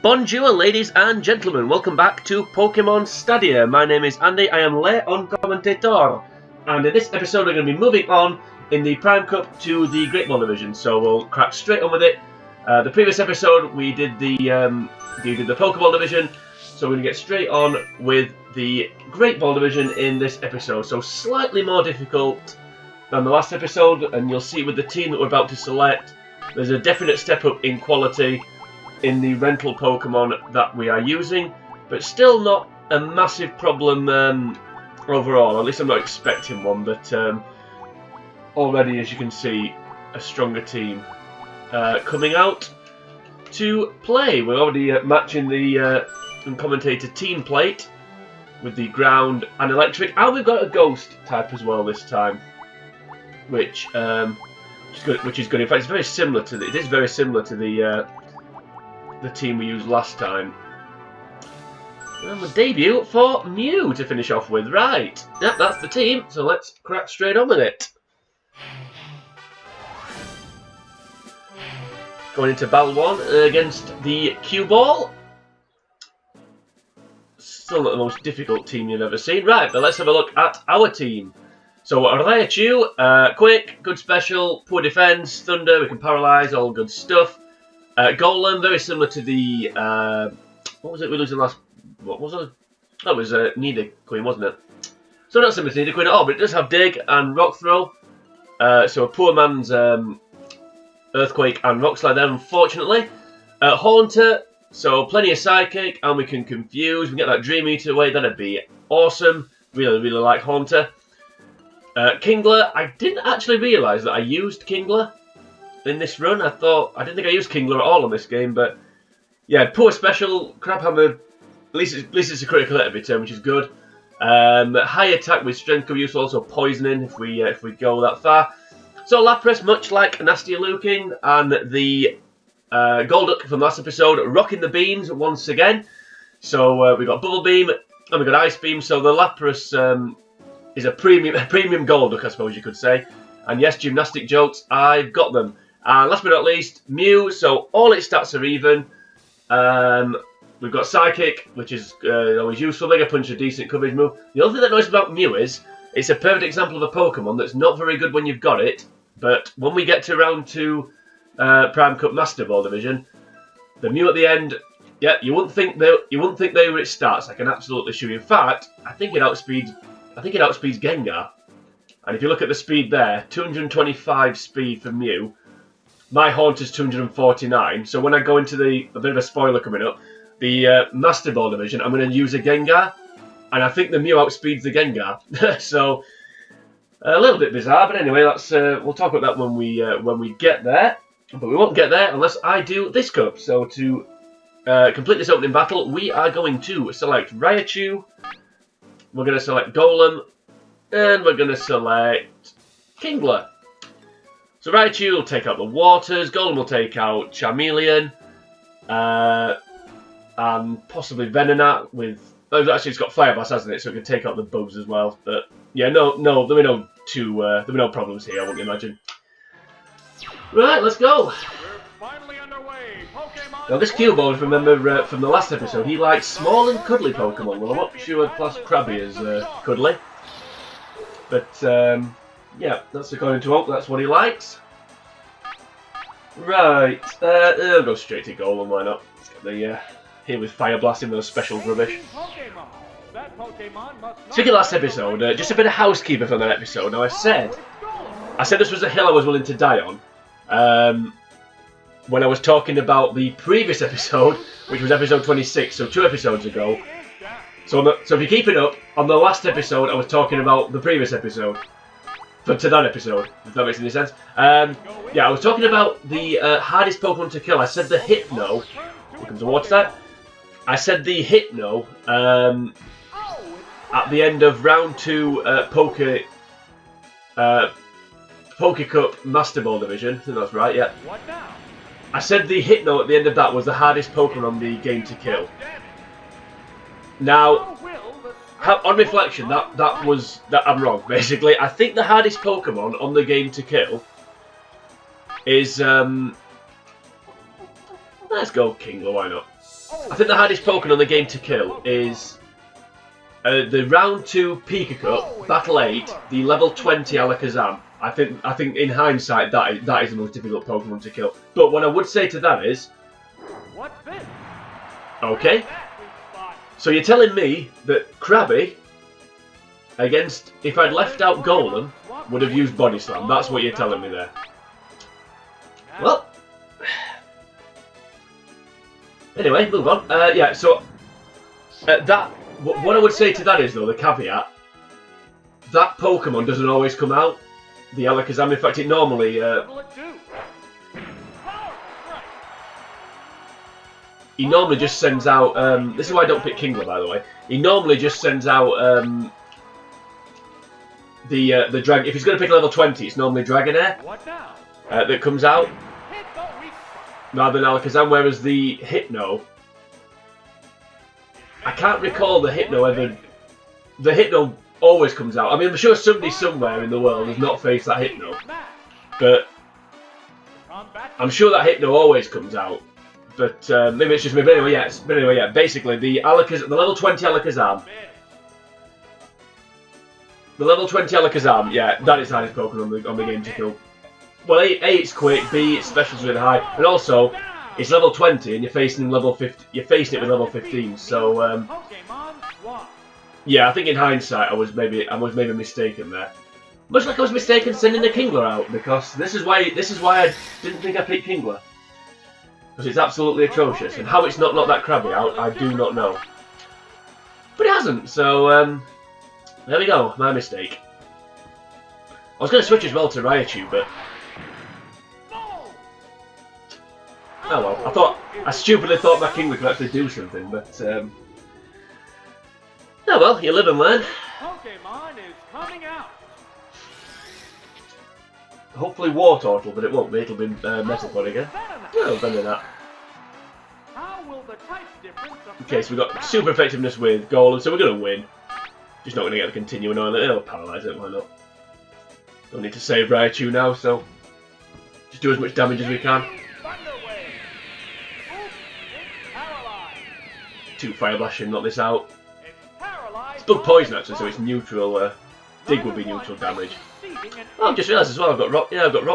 Bonjour, ladies and gentlemen. Welcome back to Pokemon Stadia. My name is Andy. I am Le on Commentator. And in this episode, we're going to be moving on in the Prime Cup to the Great Ball Division. So we'll crack straight on with it. The previous episode, we did the Pokeball Division. So we're going to get straight on with the Great Ball Division in this episode. So slightly more difficult than the last episode. And you'll see with the team that we're about to select, there's a definite step up in quality in the rental Pokemon that we are using, but still not a massive problem overall. At least I'm not expecting one, but already, as you can see, a stronger team coming out to play. We're already matching the commentator team plate with the ground and electric, and we've got a ghost type as well this time, which is good. In fact, it's very similar to it is very similar to the team we used last time. And the debut for Mew to finish off with. Right, yep, that's the team, so let's crack straight on with it. Going into Battle 1 against the Cue Ball. Still not the most difficult team you've ever seen. Right, but let's have a look at our team. So Raichu, quick, good special, poor defense, thunder, we can paralyze, all good stuff. Golem, very similar to the what was it we losing last? What was it? That was Nidoqueen, wasn't it? So not similar to Nidoqueen at all, but it does have Dig and Rock Throw. So a poor man's Earthquake and Rock Slide there, unfortunately. Haunter, so plenty of Psychic, and we can Confuse. We get that Dream Eater away, that'd be awesome. Really like Haunter. Kingler, I didn't actually realise that I used Kingler in this run. I didn't think I used Kingler at all on this game, but yeah, poor special, Crabhammer, at least it's a critical hit every turn, which is good. High attack with strength could be useful, also poisoning if we go that far. So Lapras, much like Nasty looking, and the Golduck from last episode, rocking the beams once again. So we got Bubble Beam and we got Ice Beam. So the Lapras is a premium Golduck, I suppose you could say. And yes, gymnastic jokes, I've got them. And last but not least, Mew. So all its stats are even. We've got Psychic, which is always useful. Mega Punch, a decent coverage move. The other thing that knows about Mew is it's a perfect example of a Pokemon that's not very good when you've got it, but when we get to round 2 Prime Cup Master Ball Division, the Mew at the end, yeah, you wouldn't think they were its stats. I can absolutely assure you. In fact, I think it outspeeds Gengar. And if you look at the speed there, 225 speed for Mew. My Haunter's 249. So when I go into a bit of a spoiler coming up, the Master Ball Division, I'm going to use a Gengar. And I think the Mew outspeeds the Gengar. So a little bit bizarre, but anyway, we'll talk about that when we get there. But we won't get there unless I do this cup. So to complete this opening battle, we are going to select Raichu. We're going to select Golem. And we're going to select Kingler. So Raichu will take out the Waters, Golem will take out Charmeleon, and possibly Venonat with... Oh, actually, it's got Fire Blast, hasn't it? So it can take out the bugs as well. But yeah, no, there'll be no problems here, I wouldn't imagine. Right, let's go. We're finally underway. Pokemon. Now this Cue Ball, remember from the last episode, he likes small and cuddly Pokemon. Well, I'm not sure I'd class Krabby as cuddly. But, yeah, that's according to Oak, that's what he likes. Right, I'll go straight to Golem, why not? Here with Fire Blasting, those special rubbish. Speaking of last episode, just a bit of housekeeping from that episode. Now, I said this was a hill I was willing to die on. When I was talking about the previous episode, which was episode 26, so 2 episodes ago. So if you keep it up, on the last episode I was talking about the previous episode. To that episode, if that makes any sense. Yeah, I was talking about the hardest Pokemon to kill. I said the Hypno. Here comes the water type. I said the Hypno at the end of round 2 Poke Cup Master Ball Division. I think that's right, yeah. I said the Hypno at the end of that was the hardest Pokemon on the game to kill. Now, on reflection, that I'm wrong. Basically, I think the hardest Pokemon on the game to kill is Let's go Kingler, why not? I think the hardest Pokemon on the game to kill is the round 2 Pika Cup, Battle 8, the level 20 Alakazam. I think in hindsight that is the most difficult Pokemon to kill. But what I would say to that is, What's this? okay, so you're telling me that Krabby against, if I'd left out Golem, would have used Body Slam. That's what you're telling me there. Well, anyway, move on. Yeah, so what I would say to that is, though, the caveat, that Pokemon doesn't always come out. The Alakazam, in fact, it normally he normally just sends out. This is why I don't pick Kingler, by the way. He normally just sends out the Dragon. If he's going to pick a level 20, it's normally Dragonair that comes out rather than Alakazam. Whereas the Hypno, I can't recall the Hypno ever. The Hypno always comes out. I mean, I'm sure somebody somewhere in the world has not faced that Hypno, but I'm sure that Hypno always comes out. But maybe it's just me. But anyway, yeah. Basically, the level 20 Alakazam. The level 20 Alakazam, yeah, that is the hardest Pokemon on the game to kill. Well, A, it's quick, B, its special's really high, and also it's level 20, and you're facing level 50. You're facing it with level 15. So yeah, I think in hindsight I was maybe mistaken there. Much like I was mistaken sending the Kingler out, because this is why I didn't think I picked Kingler. Because it's absolutely atrocious, and how it's not knocked that Krabby out, I do not know. But it hasn't, so there we go, my mistake. I was going to switch as well to Raichu, but oh well. I stupidly thought my Kingler could actually do something, but oh well, you live and learn. Pokemon is coming out. Hopefully War Turtle, but it won't be. It'll be Metal Pod again. No, better than that. How will the type difference Okay, so we've got super effectiveness with Golem, so we're going to win. Just not going to get the continuing on it. It'll paralyse it, why not? Don't need to save Raichu now, so just do as much damage as we can. 2 Fire Blast should knock this out. It's Bug Poison actually, so it's neutral. Dig would be neutral damage. Oh, I've just realised as well I've got Rock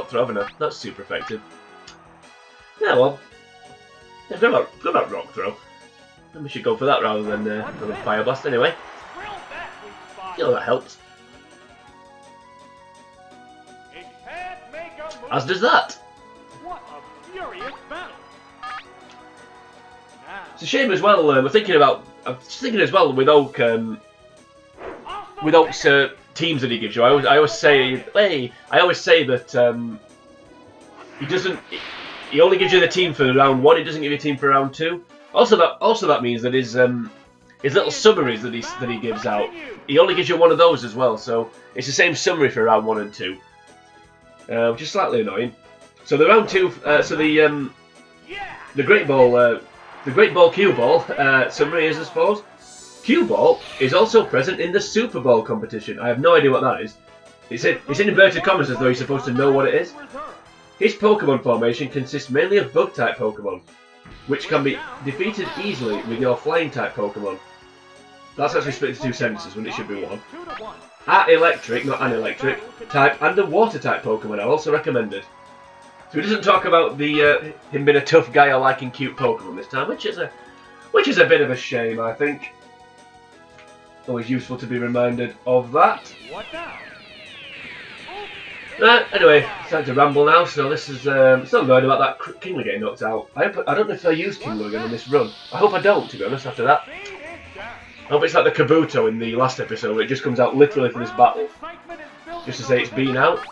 Throw, haven't I? That's super effective. Yeah, well, I've got that Rock Throw. Then we should go for that rather than the Fire Blast anyway. You know, that helps. As does that. What a furious battle. It's a shame as well. I'm thinking as well with Oak. With Oak's teams that he gives you. I always say that he doesn't. He only gives you the team for round 1. He doesn't give you a team for round 2. Also, that means that his little summaries that he gives out, he only gives you one of those as well. So it's the same summary for round 1 and 2, which is slightly annoying. So the round 2, the Great Ball Cue Ball summary is, I suppose, Cue Ball is also present in the Super Bowl competition. I have no idea what that is. It's in inverted commas as though you're supposed to know what it is. His Pokemon formation consists mainly of Bug-type Pokemon, which can be defeated easily with your Flying-type Pokemon. That's actually split into 2 sentences when it should be 1. At Electric, not an Electric, type and a Water-type Pokemon are also recommended. So he doesn't talk about him being a tough guy or liking cute Pokemon this time, which is a bit of a shame, I think. Always useful to be reminded of that. What now? Anyway, it's time to ramble now, so this is still annoyed about that Kingler getting knocked out. I don't know if I use Kingler again on this run. I hope I don't, to be honest, after that. I hope it's like the Kabuto in the last episode, where it just comes out literally for this battle. Just to say it's been out.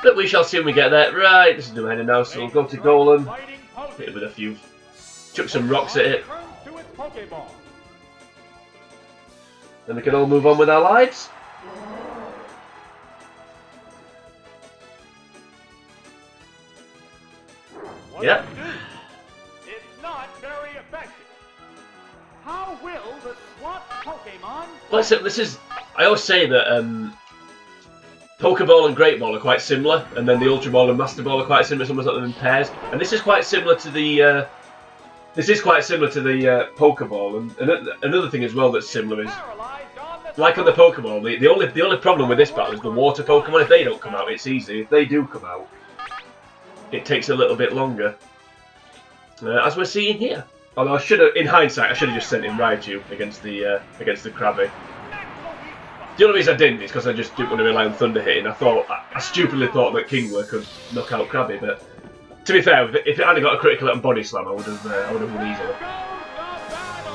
But we shall see when we get there. Right, this is the header now, so we'll go to Golem. Hit it with a few. Chuck some rocks at it. Then we can all move on with our lives. Yep. It's not very effective. How will the SWAT Pokemon? Listen, this is. I always say that Pokeball and Great Ball are quite similar, and then the Ultra Ball and Master Ball are quite similar. It's almost like them in pairs, and this is quite similar to the This is quite similar to the Pokeball, and another thing as well that's similar is, like on the Pokeball, the only problem with this battle is the water Pokemon. If they don't come out, it's easy. If they do come out, it takes a little bit longer, as we're seeing here. Although in hindsight, I should have just sent in Raichu against the Krabby. The only reason I didn't is because I just didn't want to rely on Thunder hitting. I stupidly thought that Kingler could knock out Krabby, but to be fair, if it hadn't got a critical hit and body slam, I would have won easily.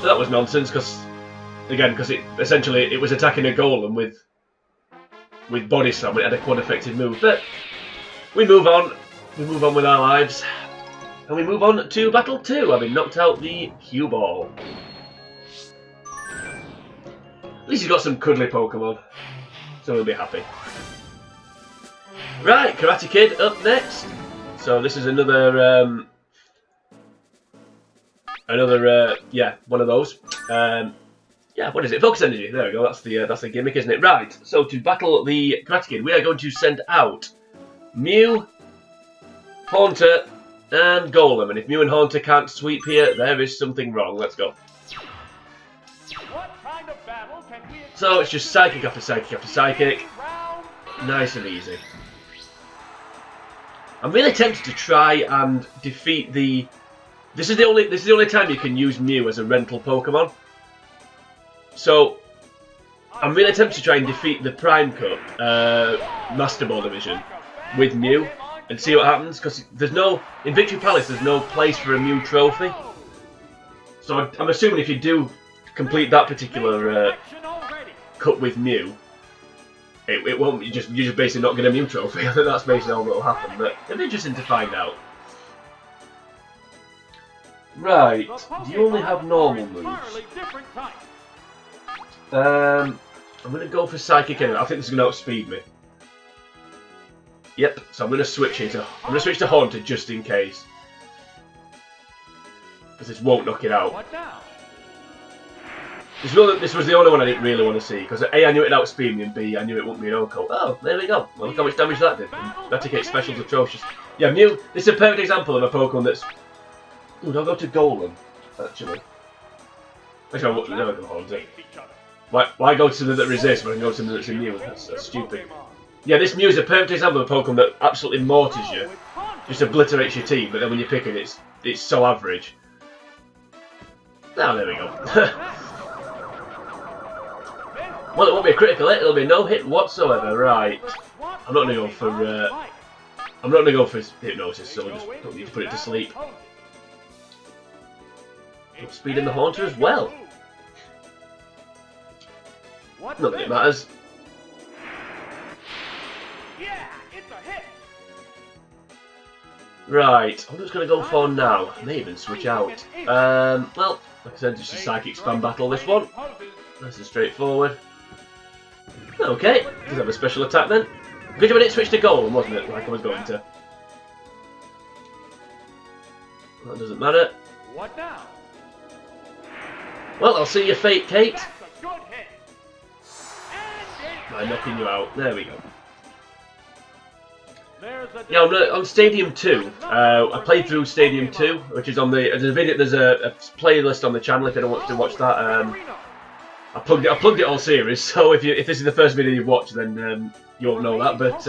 So that was nonsense, because it essentially was attacking a Golem with body slam. It had a quad effective move, but we move on. We move on with our lives, and we move on to Battle 2, having knocked out the Cue Ball. At least he's got some cuddly Pokemon, so we'll be happy. Right, Karate Kid up next. So this is another one of those. Yeah, what is it? Focus Energy. There we go. That's the gimmick, isn't it? Right. So to battle the Karate Kid, we are going to send out Mew, Haunter, and Golem. And if Mew and Haunter can't sweep here, there is something wrong. Let's go. So it's just Psychic after Psychic after Psychic. Nice and easy. I'm really tempted to try and defeat the. This is the only time you can use Mew as a rental Pokemon. So I'm really tempted to try and defeat the Prime Cup Master Ball division with Mew and see what happens. Because in Victory Palace there's no place for a Mew trophy. So I'm assuming if you do complete that particular cup with Mew, it won't. You're just basically not get a Mew trophy. I think that's basically all that will happen. But it'll be interesting to find out. Right. Do you only have normal moves? I'm going to go for Psychic anyway. I think this is going to outspeed me. Yep. So I'm going to switch here. I'm going to switch to Haunter just in case, because this won't knock it out. This was the only one I didn't really want to see, because A, I knew it'd outspeed me, and B, I knew it wouldn't be an Oko. Oh, there we go. Well, look how much damage that did. Eradicate Special's atrocious. Yeah, Mew, this is a perfect example of a Pokemon that's... Ooh, I'll go to Golem, actually. Actually, I'll never go Haunter. Why go to something that resists when I can go to something that's immune? That's stupid. Yeah, this Mew is a perfect example of a Pokemon that absolutely mortars you. Just obliterates your team, but then when you pick it, it's so average. Now, there we go. Well, it won't be a critical hit, it'll be no hit whatsoever, right. I'm not going to go for Hypnosis, so I just don't need to put it to sleep. Speed in the Haunter as well. Not that it matters. Right, I'm just going to go for now. I may even switch out. Well, like I said, just a Psychic Spam battle, this one. Nice and straightforward. Okay, does have a special attack then. Good job I didn't switch to Golem, wasn't it? Like I was going to. That doesn't matter. What now? Well, I'll see your fate, Kate. By knocking you out. There we go. Yeah, on Stadium 2, I played through Stadium 2, which is on there's a playlist on the channel if anyone wants to watch that. I plugged it all series, so if this is the first video you've watched, then you won't know that. But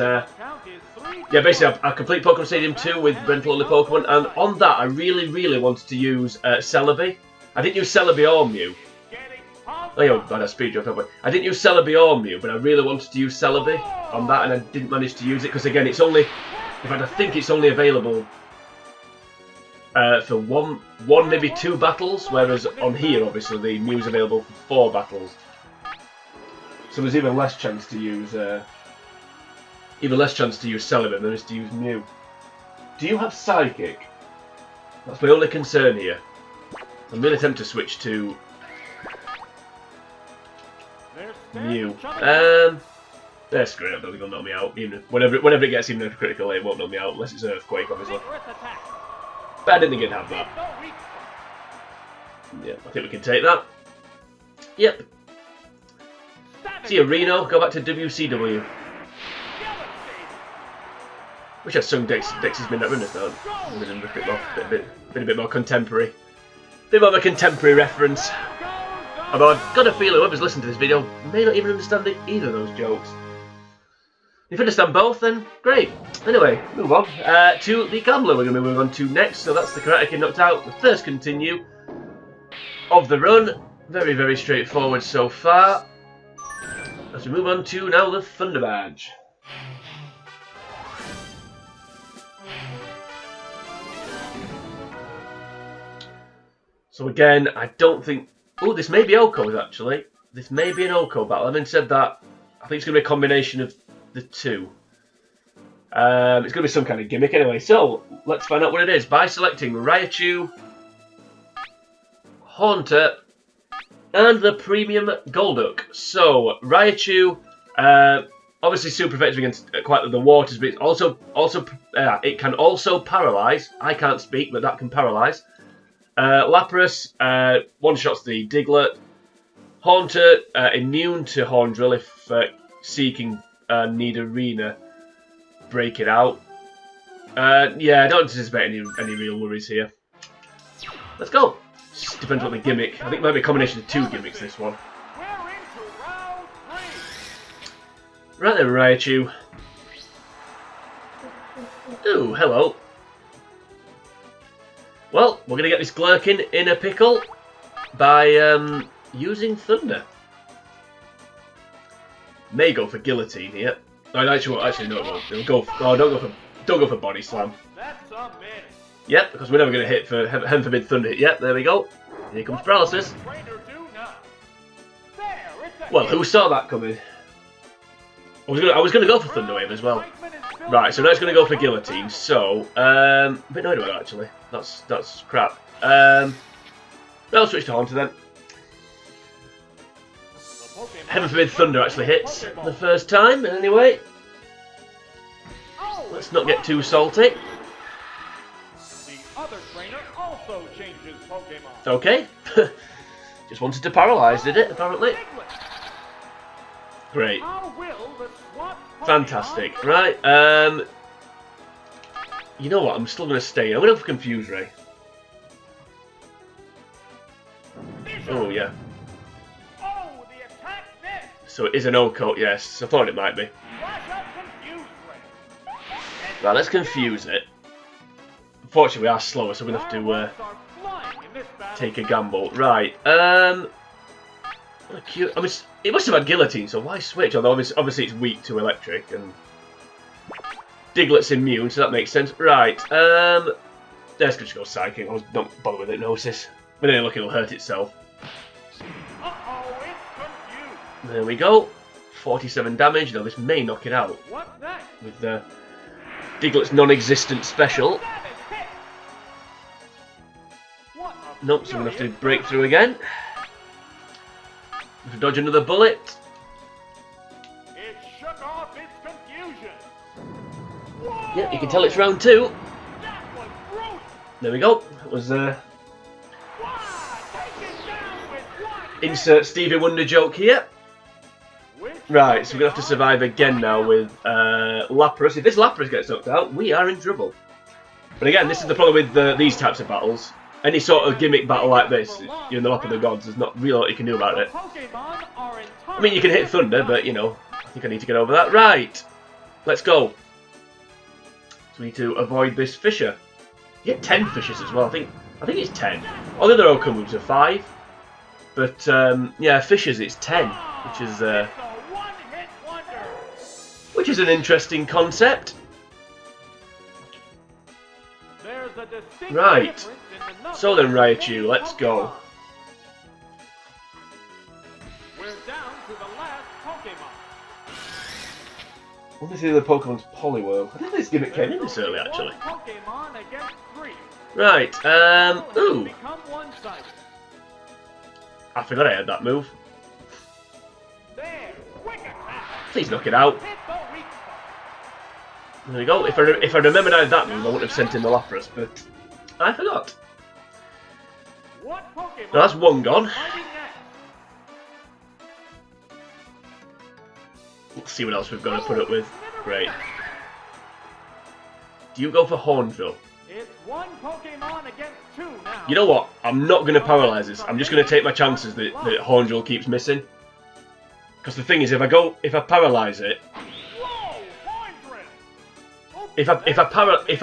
yeah, basically I complete Pokemon Stadium 2 with rental only Pokemon, and on that I really wanted to use Celebi. I didn't use Celebi or Mew. Oh, yeah, I had a speed jump, haven't I? I didn't use Celebi or Mew, but I really wanted to use Celebi on that, and I didn't manage to use it because again, it's only. In fact, I think it's only available for one, maybe 2 battles, whereas on here, obviously, the Mew's available for 4 battles. So there's even less chance to use Celebi than there is to use Mew. Do you have Psychic? That's my only concern here. I'm really tempted to switch to Mew. That's great. I don't think it'll knock me out. Even whenever it gets even a critical, it won't knock me out unless it's an Earthquake, obviously. But I didn't think it'd have that. Yeah, I think we can take that. Yep. See you, Reno. Go back to WCW. Wish I'd sung Dex's Midnight Runners down. Been a bit more contemporary. Bit of a contemporary reference. Although I've got a feeling whoever's listening to this video may not even understand either of those jokes. If you understand both, then great. Anyway, move on to the Gambler we're going to move on to next. So that's the Karate Kid knocked out. The first continue of the run. Very, very straightforward so far. As we move on to now the Thunder Badge. So again, I don't think... Oh, this may be Oko's actually. This may be an Oko battle. Having said that, I think it's going to be a combination of the two. It's going to be some kind of gimmick anyway. So, let's find out what it is by selecting Raichu, Haunter, and the Premium Golduck. So, Raichu, obviously super effective against quite the waters, but it's it can also paralyze. I can't speak, but that can paralyze. Lapras, one-shots the Diglett. Haunter, immune to Horn Drill if seeking need arena. Break it out. Yeah, I don't anticipate any real worries here. Let's go. Just depends on the gimmick. I think it might be a combination of two gimmicks, this one. Right then, Raichu. Ooh, hello. Well, we're going to get this Glurkin in a pickle by using Thunder. May go for Guillotine here. No, actually no, it won't. It'll go. Oh, don't go for Body Slam. Yep, because we're never going to hit for Heaven Forbid Thunder hit. Yep, there we go. Here comes Paralysis. Well, who saw that coming? I was going to go for Thunder Wave as well. Right, so now it's going to go for Guillotine. So, a bit annoyed about that actually. That's crap. I'll switch to Haunter then. Heaven Forbid Thunder actually hits the first time, anyway. Let's not get too salty. The other trainer also changes Pokemon. Okay. Just wanted to paralyze, did it, apparently? Great. Fantastic. Right, you know what, I'm still going to stay. I'm going to go for Confuse Ray. Oh, yeah. So it is an Oko, yes. I thought it might be. Right, let's confuse it. Unfortunately, we are slower, so we're going to have to take a gamble. Right, I mean, it must have had Guillotine, so why switch? Although obviously it's weak to Electric, and Diglett's immune, so that makes sense. Right, let's just go Psychic. Don't bother with Hypnosis. But then look, it'll hurt itself. There we go. 47 damage. Now this may knock it out with Diglett's non-existent special. Nope, so we're going to have to break through again. If we dodge another bullet. It shook off its confusion. Yeah, you can tell it's round 2. There we go. That was insert Stevie Wonder joke here. Right, so we're going to have to survive again now with Lapras. If this Lapras gets knocked out, we are in trouble. But again, this is the problem with these types of battles. Any sort of gimmick battle like this, you're in the lap of the gods, there's not really a lot you can do about it. I mean, you can hit Thunder, but, you know, I think I need to get over that. Right, let's go. So we need to avoid this Fissure. You get 10 Fissures as well, I think it's 10. All the other Oko moves are 5. But, yeah, Fissures it's 10, which is an interesting concept. Right, so then Raichu, let's go. We're down to the last Pokemon. Let me see the Pokemon's Poliwhirl. I think this gimmick came in this early, actually. Right, ooh. I forgot I had that move. Please knock it out. There we go. If I remembered I had that move, I wouldn't have sent in the Lapras, but I forgot. Now that's one gone. Let's see what else we've got to put up with. Great. Do you go for Horn Drill? It's one Pokemon against two now. You know what? I'm not going to paralyze this. I'm just going to take my chances that Hornjewel keeps missing. Because the thing is, if I paralyze it, Whoa, Hornthrill. Oh, if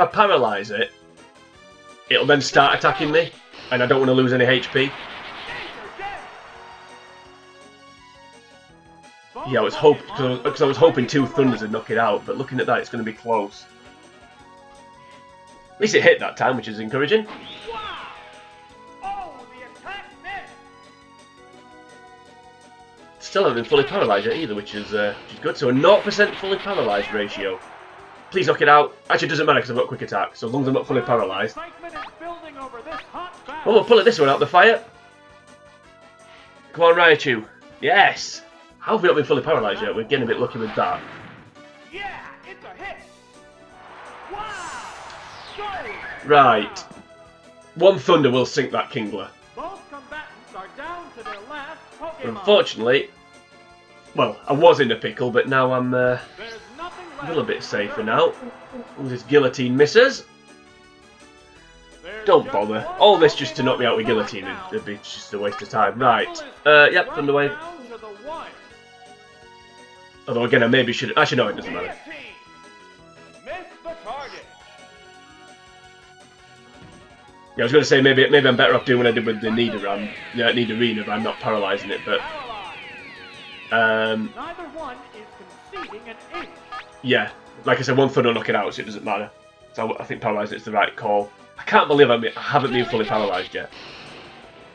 I paralyze it, it'll then start attacking me, and I don't want to lose any HP. danger, dead. Yeah, I was because I was hoping 2 Thunders would knock it out, but looking at that, it's going to be close. At least it hit that time, which is encouraging. Wow. Oh, the attack missed. Still haven't been fully paralysed yet either, which is good. So a 0% fully paralysed ratio. Please knock it out. Actually, it doesn't matter because I've got quick attack. So as long as I'm not fully paralysed. Excitement is building over this hot Oh, battle. we'll pull this one out the fire. Come on, Raichu. Yes. How have we not been fully paralysed yet? We're getting a bit lucky with that. Yeah, it's a hit. Wow. Go. Right. 1 Thunder will sink that Kingler. Both combatants are down to their last Pokemon. Unfortunately, well, I was in a pickle, but now I'm There's nothing a left. little bit safer now. All this guillotine misses. There's Don't just bother. one All this just to Pokemon knock me out with left guillotine now. would be just a waste of time. Right. Battle is Yep, right Thunder Wave. down to the wire. Although again, I maybe should. Actually, no, it doesn't matter. Guillotine. Missed the target. Yeah, I was going to say maybe I'm better off doing what I did with the Nidoran, Nidorina, by not paralysing it. But Paralyzed. Neither one is conceding an inch. yeah, like I said, 1 Thunder will knock it out, so it doesn't matter. So I think paralysing it's the right call. I can't believe I haven't been fully paralysed yet.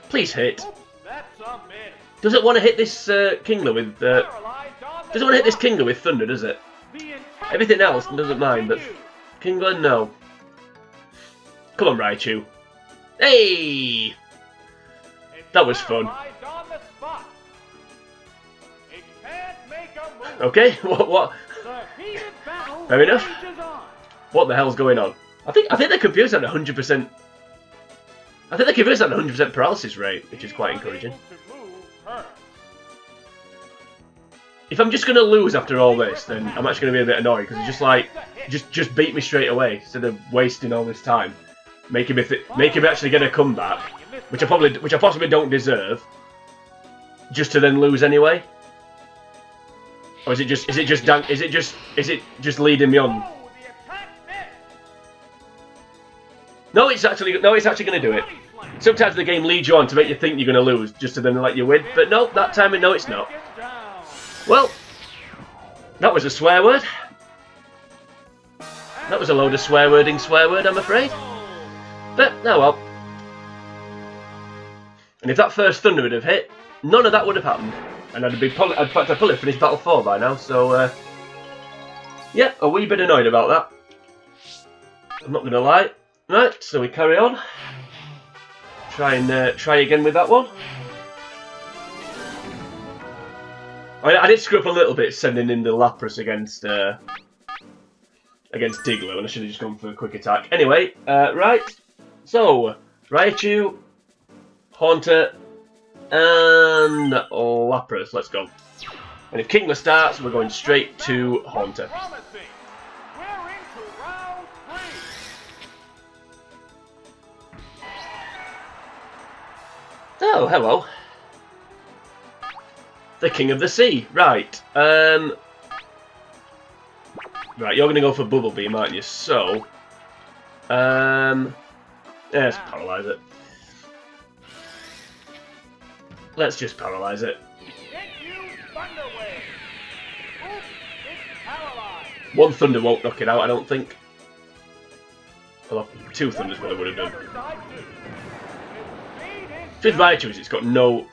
Please hit. Oops, that's a miss. Does it want to hit this Kingler with? Paralyzed on the Does it want to hit this spot. Kingler with Thunder? Does it? The entire Everything else battle doesn't mind, but continues. Kingler, no. Come on, Raichu. Hey! It's That was fun. paralyzed on the spot. It can't make a move. Okay, what? The heated battle Fair enough. rages on. What the hell's going on? I think the computer's at 100%. I think the computer's at 100% paralysis rate, which is quite encouraging. Unable to move her. If I'm just gonna lose after all this, then I'm actually gonna be a bit annoyed because it's just like, just beat me straight away instead of wasting all this time, making me actually get a comeback, which I possibly don't deserve, just to then lose anyway. Or is it just leading me on? Oh, the attack missed. No, it's actually gonna do it. Sometimes the game leads you on to make you think you're gonna lose, just to then let you win. But no, that time no, it's not. Taken down. Well, that was a swear word. That was a load of swear word, I'm afraid. But, oh well. And if that first Thunder would have hit, none of that would have happened. And in fact, I'd probably finished Battle 4 by now, so, yeah, a wee bit annoyed about that. I'm not going to lie. Right, so we carry on. Try again with that one. I did screw up a little bit sending in the Lapras against Diglett, and I should have just gone for a quick attack. Anyway, right. So, Raichu, Haunter, and Lapras. Let's go. And if Kingler starts, we're going straight to Haunter. Promising. We're into round 3. Oh, hello. The King of the Sea. Right. Right, you're going to go for Bubble Beam, aren't you? So, let's paralyze it. Let's just paralyze it. Hit you, Thunder Wave. Oops, it's paralyzed. 1 Thunder won't knock it out, I don't think. Well, 2 Thunders would have done. Side 2. It's With Raichu is it's got no...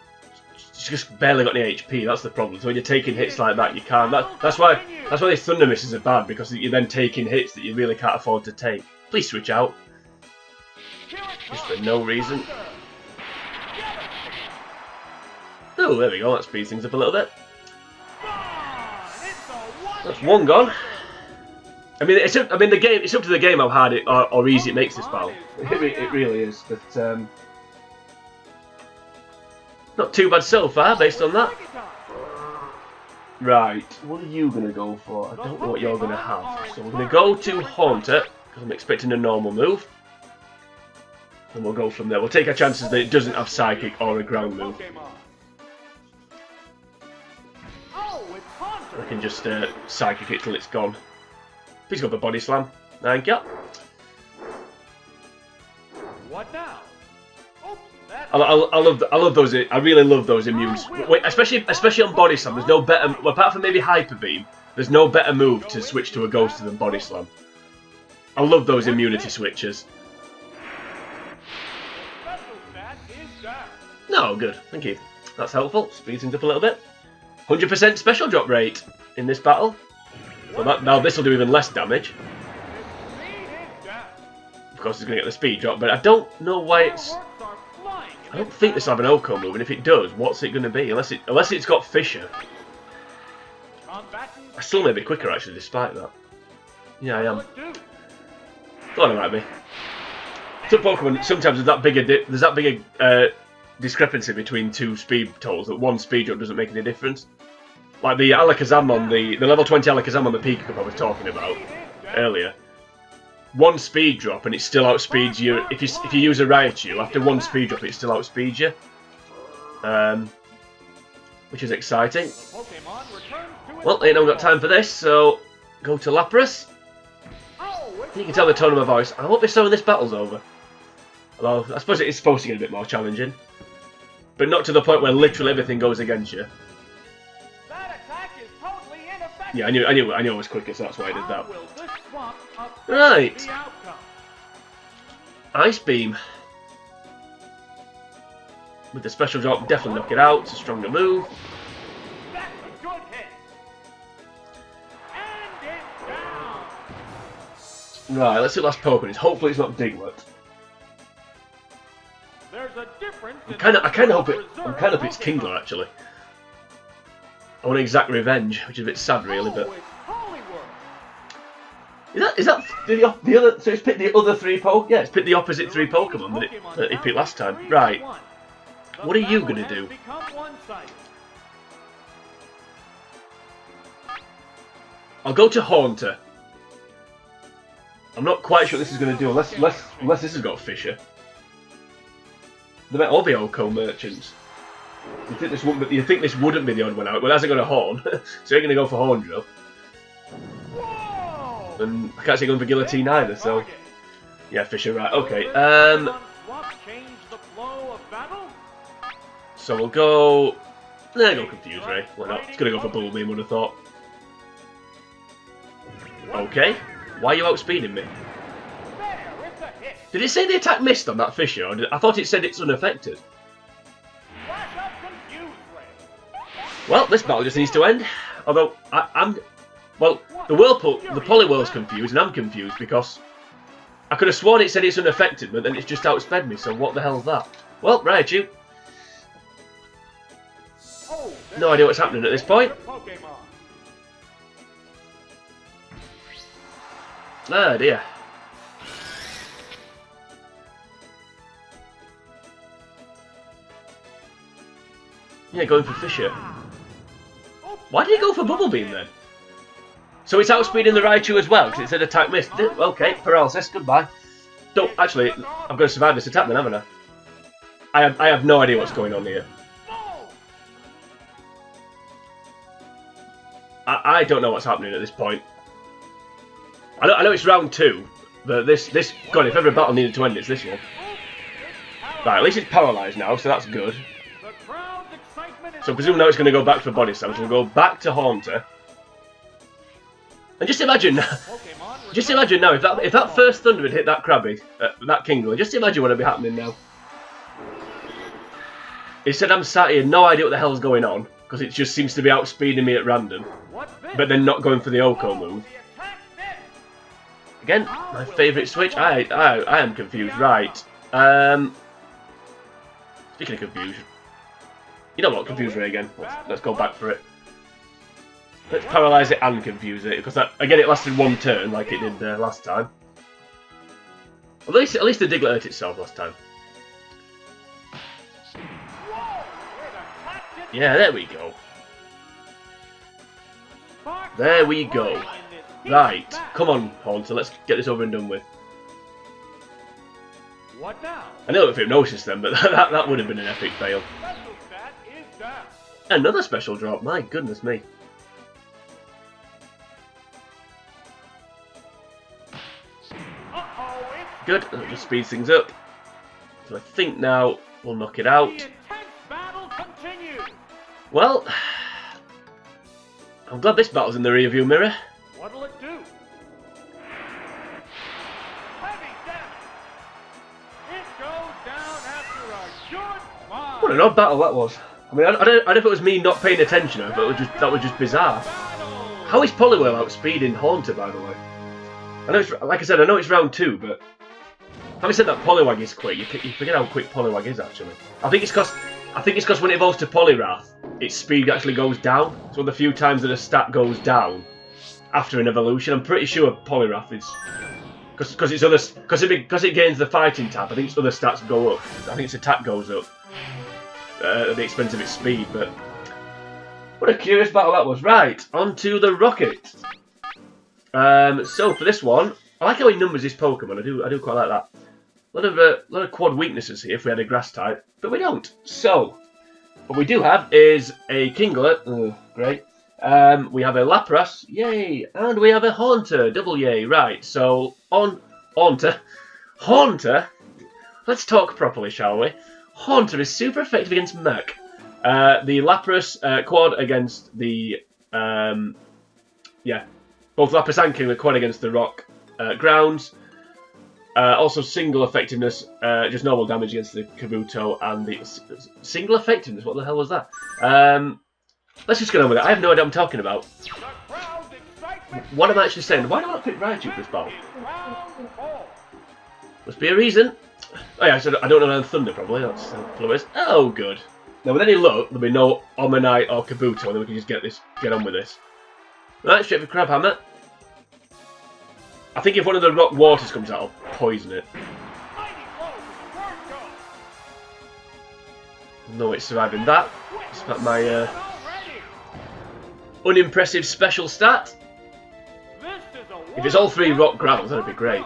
It's just barely got any HP, that's the problem. So when you're taking hits like that, you can't... That's why these Thunder misses are bad, because you're then taking hits that you really can't afford to take. Please switch out. Just for no reason. Oh, there we go, that speeds things up a little bit. That's 1 gone. I mean, it's up to the game how hard or easy it makes this battle. It really is, but not too bad so far, based on that. Right, what are you going to go for? I don't know what you're going to have. So we're going to go to Haunter, because I'm expecting a normal move. And we'll go from there. We'll take our chances that it doesn't have Psychic or a ground move. We can just Psychic it till it's gone. Please go for Body Slam. Thank you. What now? I love those. I really love those immunes. Wait, especially on Body Slam. There's no better, apart from maybe Hyper Beam. There's no better move to switch to a Ghost than Body Slam. I love those immunity switches. No, good. Thank you. That's helpful. Speeds things up a little bit. 100% special drop rate in this battle. So now this will do even less damage. Of course, it's going to get the speed drop, but I don't know why it's. I don't think this will have an Oko move, and if it does, what's it going to be? Unless it's got Fisher. I still may be quicker actually, despite that. Yeah, I am. Thought it might be. Some Pokemon sometimes there's that big a discrepancy between two speed totals that one speed drop doesn't make any difference. Like the Alakazam on the level 20 Alakazam on the Pika Cup I was talking about earlier. One speed drop and it still outspeeds you. If you use a Raichu, after one speed drop it still outspeeds you. Which is exciting. Well, ain't no got time for this, so go to Lapras. You can tell the tone of my voice. I won't be so when this battle's over. Although I suppose it is supposed to get a bit more challenging, but not to the point where literally everything goes against you. Yeah, I knew I was quicker, so that's why I did that. Right. Ice Beam. With the special drop, definitely knock it out. It's a stronger move. Right, let's see the last Pokemon. Hopefully it's not Diglett. I'm kind of hope it's Kingler actually. I want exact revenge, which is a bit sad really, but is that the other? So it's picked the other three Pokemon. Yeah, it's picked the opposite three Pokemon that it picked last time. Right. What are you gonna do? I'll go to Haunter. I'm not quite sure what this is going to do unless this has got Fisher. They might all be Oko merchants. You think this wouldn't be the odd one out, but it hasn't got a horn, so you're going to go for Horn Drill. And I can't see going for Guillotine either, so yeah, Fisher, right? Okay. So we'll go. Go Confuse Ray. Why not? It's going to go for Bubble Beam, would have thought. Okay. Why are you outspeeding me? Did it say the attack missed on that Fisher? Or I thought it said it's unaffected. Well, this battle just needs to end. Although well, the Poliwhirl's confused, and I'm confused because I could have sworn it said it's unaffected, but then it's just outsped me. So what the hell's that? Well, Raichu. No idea what's happening at this point. Oh dear. Yeah, going for Fisher. Why did he go for Bubble Beam then? So it's outspeeding the Raichu as well, because it said attack missed. Okay, paralysis, goodbye. Don't, actually, I'm going to survive this attack then, haven't I? I have no idea what's going on here. I don't know what's happening at this point. I know it's round 2, but this God, if every battle needed to end, it's this one. Right, at least it's paralysed now, so that's good. So I presume now it's going to go back for Body Slam, so we'll go back to Haunter. And just imagine now, if that first Thunder had hit that Krabby, that Kingler, just imagine what would be happening now. Instead I'm sat here, no idea what the hell's going on, because it just seems to be outspeeding me at random, but then not going for the Oko move. Again, my favourite switch. I am confused. Right. Speaking of confusion, you know what? Confuse Ray again. Let's go back for it. Let's paralyse it and confuse it, because again it lasted one turn like it did last time. At least the Diglett hurt itself last time. Yeah, there we go. There we go. Right, come on, Haunter, let's get this over and done with. What now? I know if hypnosis then, but that would have been an epic fail. Special stat is down. Another special drop, my goodness me. Uh-oh, it's Good, that just speeds things up. So I think now we'll knock it out. the intense battle continues. Well, I'm glad this battle's in the rearview mirror. What'll it do? Heavy damage. It goes down after a good fight. What an odd battle that was. I mean, I don't know if it was me not paying attention, but that was just bizarre. How is Poliwhirl outspeeding Haunter, by the way? I know it's, like I said, I know it's round 2, but having said that, Poliwag is quick. You forget how quick Poliwag is actually. I think it's because when it evolves to Poliwrath, its speed actually goes down. It's one of the few times that a stat goes down after an evolution. I'm pretty sure Poliwrath is because it gains the fighting tab. I think its other stats go up. I think its attack goes up at the expense of its speed. But what a curious battle that was. Right, on to the Rocket. So for this one, I like how he numbers his Pokemon. I do quite like that. A lot of quad weaknesses here if we had a Grass type, but we don't. So what we do have is a Kingler. Oh, great. We have a Lapras, yay, and we have a Haunter, double yay. Right. So on Haunter. Let's talk properly, shall we? Haunter is super effective against Mech. The Lapras quad against the both Lapras and Kingler quad against the rock grounds. Also single effectiveness, just normal damage against the Kabuto, and the single effectiveness. What the hell was that? Let's just get on with it. I have no idea what I'm talking about. What am I actually saying? Why do I not pick Raichu for this battle? Must be a reason. Oh yeah, so I don't know Thunder probably. That's Flores. Oh good. Now with any luck, there'll be no Omanite or Kabuto, and then we can just get on with this. Right, straight for Crabhammer. I think if one of the rock waters comes out, I'll poison it. No, it's surviving that. It's my unimpressive special stat. If it's all 3 rock grounds, that'd be great.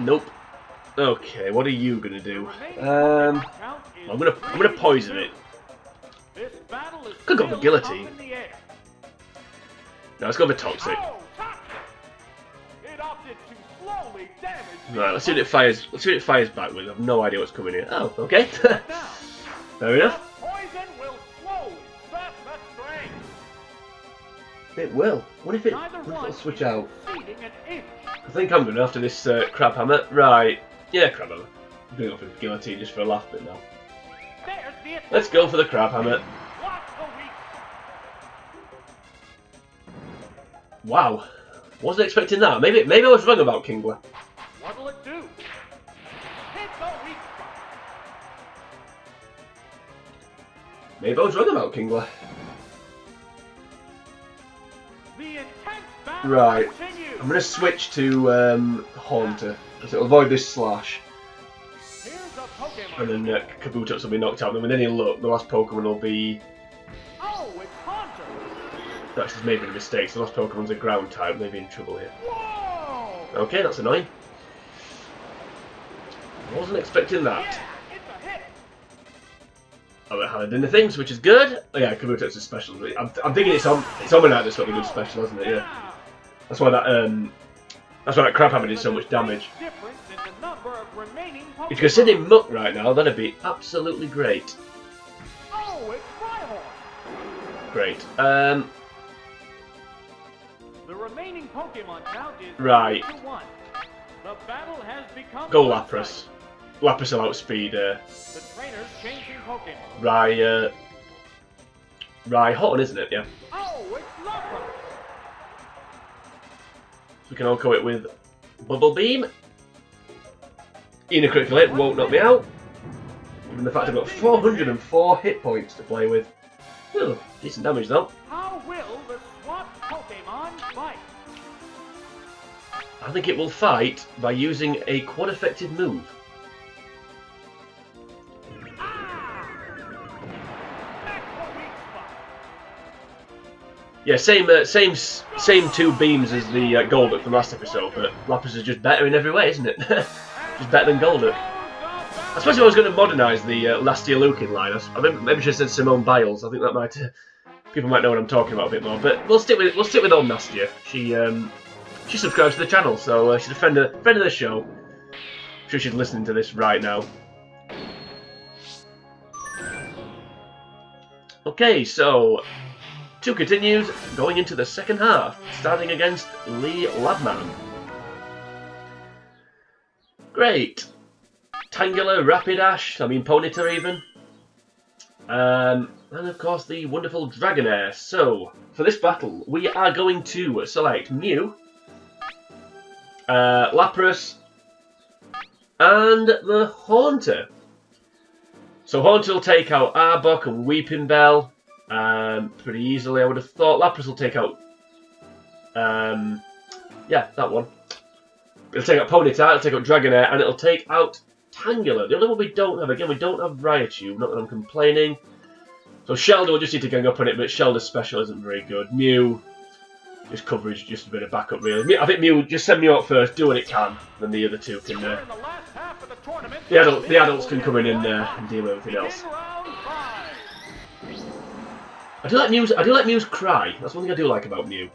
Nope. Okay, what are you gonna do? I'm gonna poison it. Could go for Guillotine. No, let's go for Toxic. Right, let's see what it fires. Let's see what it fires back with. I have no idea what's coming here. Oh, okay. Fair enough. It will. What if it'll switch out? I think I'm gonna after this Crabhammer. Right. Yeah, Crabhammer. I'm gonna go for Guillotine just for a laugh bit now. Let's go for the Crabhammer. Wow. Wasn't expecting that. Maybe I was wrong about Kingler. What'll it do? Hit the weak spot. Maybe I was wrong about Kingler. The intense battle Right. continues. I'm gonna switch to Haunter because it'll avoid this slash. Here's a Pokemon. And then Kabutops will be knocked out. And with any luck, the last Pokemon will be. Oh, it's Haunter. That's just maybe a mistake. So the last Pokemon's a ground type. Maybe in trouble here. Whoa! Okay, that's annoying. I wasn't expecting that. Yeah, it's a hit. Oh, it had in the things, which is good. Oh yeah, Kabutops is special. I'm thinking it's Omanite that's got the good special, hasn't it? Yeah. That's why that Crabhammer did so much damage. If you could send him Muck right now, that'd be absolutely great. Oh, it's Rhyhorn. Great. The remaining Pokemon count is Right. 3-1. The battle has become Go one-sided. Lapras. Lapras will outspeed The trainers changing Pokemon. Rhyhorn, isn't it? Yeah. Oh, it's Lapras. We can all it with Bubble Beam. In a critical hit won't knock me out. Given the fact I've got 404 hit points to play with. Ooh, decent damage though. How will the swapped Pokemon fight? I think it will fight by using a quad effective move. Ah! That's the weak spot. Yeah, same two beams as the Golduck from last episode, but Lapras is just better in every way, isn't it? Just better than Golduck. I suppose if I was going to modernise the last year Lucan line, I maybe should have said Simone Biles. I think that might people might know what I'm talking about a bit more. But we'll stick with old Nastia. She subscribes to the channel, so she's a friend of the show. I'm sure she's listening to this right now. Okay, so 2 continues, going into the second half, starting against Lee Labman. Great. Kingler, Rapidash, Ponyta even. And of course the wonderful Dragonair. So, for this battle, we are going to select Mew, Lapras, and the Haunter. So Haunter will take out Arbok and Weeping Bell pretty easily, I would have thought. Lapras will take out, yeah, that one. It'll take out Ponyta, it'll take out Dragonair, and it'll take out Kingler. The only one we don't have, again, we don't have Raichu, not that I'm complaining. So Shelder will just need to gang up on it, but Shelder's special isn't very good. Mew, just coverage, just a bit of backup really. I think Mew, just send Mew out first, do what it can, then the other two can, the adults can come in and deal with everything else. I do like Mew's cry. That's one thing I do like about Mew.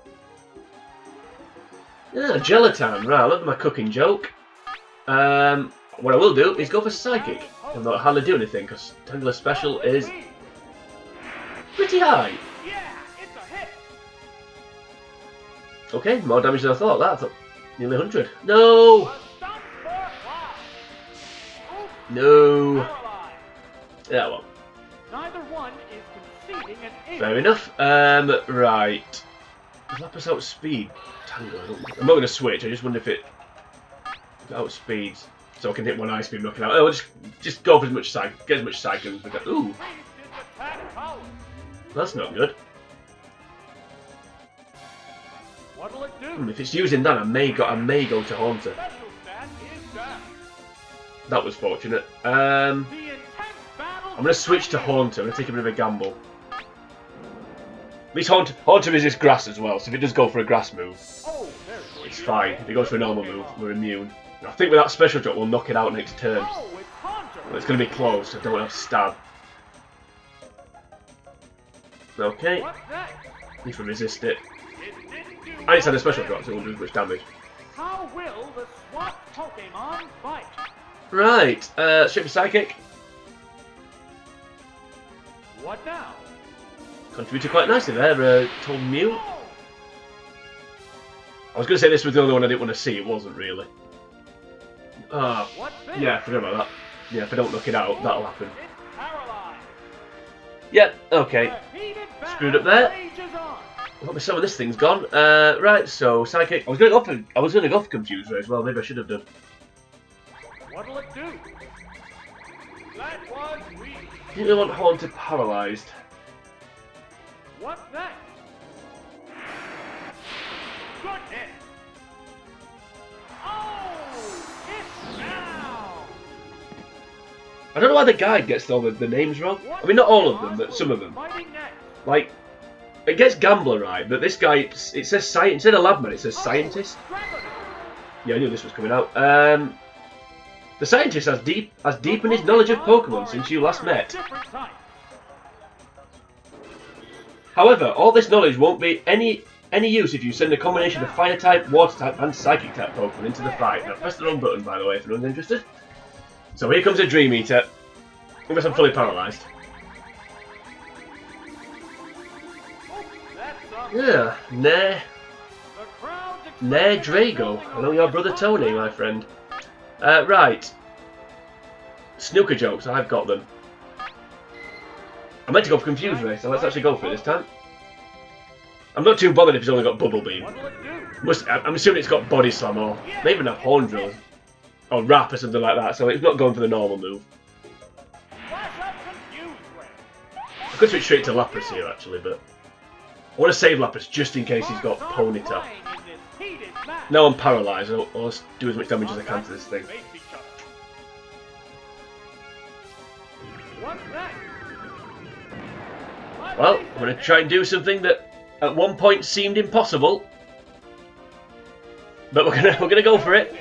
Yeah, gelatin. Right, I love my cooking joke. What I will do is go for Psychic. I'll not hardly do anything because Kingler's special is pretty high. Okay, more damage than I thought. I thought nearly 100. No! No! Yeah, well. Fair enough. Right. Does Lapras outspeed Kingler? I'm not going to switch. I just wonder if it outspeeds, so I can hit one Ice Beam, knock it out. Oh, just go for as much psych, get as much psych as we can. Ooh, that's not good. What'll it do? If it's using that, I may go to Haunter. That was fortunate. I'm going to switch to Haunter. I'm going to take a bit of a gamble. At least Haunter resists grass as well, so if it does go for a grass move, it's fine. If it goes for a normal move, we're immune. And I think with that special drop, we'll knock it out next turn. But it's going to be close, so I don't have stab. Okay. At least we resist it. And it's had a special drop, so it won't do as much damage. How will the SWAT Pokemon fight? Right, straight for Psychic. What now? Contributed quite nicely there, told Mew. I was going to say this was the only one I didn't want to see, it wasn't really. Yeah, forget about that. Yeah, if I don't knock it out, that'll happen. Yep, okay. Screwed up there. Let me see when this thing's gone. Right, so Psychic. I was going to go for Confuse Ray as well, maybe I should have done. What'll it do? That was weak. I think we want Haunter paralysed. What's that? Goodness! Oh, it's now! I don't know why the guide gets all the names wrong. I mean, not all of them, but some of them. Like, it gets Gambler right, but this guy, it says science instead of Labman, it says Scientist. Yeah, I knew this was coming out. The Scientist has deepened his knowledge of Pokemon since you last met. However, all this knowledge won't be any use if you send a combination of Fire type, Water type, and Psychic type Pokemon into the fight. Now, press the wrong button, by the way, if anyone's interested. So here comes a Dream Eater. Unless I'm fully paralysed. Yeah, Nair Drago. Hello, your brother Tony, my friend. Right. Snooker jokes, I've got them. I meant to go for Confuse Ray, so let's actually go for it this time. I'm not too bothered if it's only got Bubble Beam. I'm assuming it's got Body Slam or maybe even a Horn Drill. Or Wrap or something like that, so it's not going for the normal move. I could switch straight to Lapras here actually, but I want to save Lapras just in case he's got Ponyta. Now I'm paralysed, I'll just do as much damage as I can to this thing. Well, I'm going to try and do something that at one point seemed impossible. But we're gonna go for it.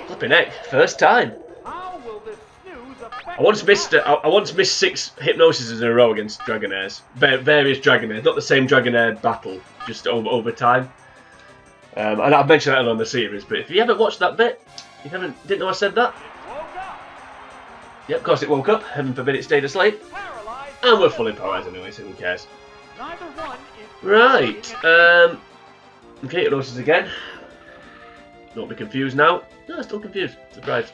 Flipping heck, first time. I once missed 6 hypnosises in a row against Dragonairs. Various Dragonairs, not the same Dragonair battle, just over time. And I've mentioned that on the series, but if you haven't watched that bit, didn't know I said that. Yep, of course it woke up. Heaven forbid it stayed asleep. And we're fully paralysed anyway, so who cares? Right. Okay, hypnosis again. Don't be confused now. No, still confused. Surprised.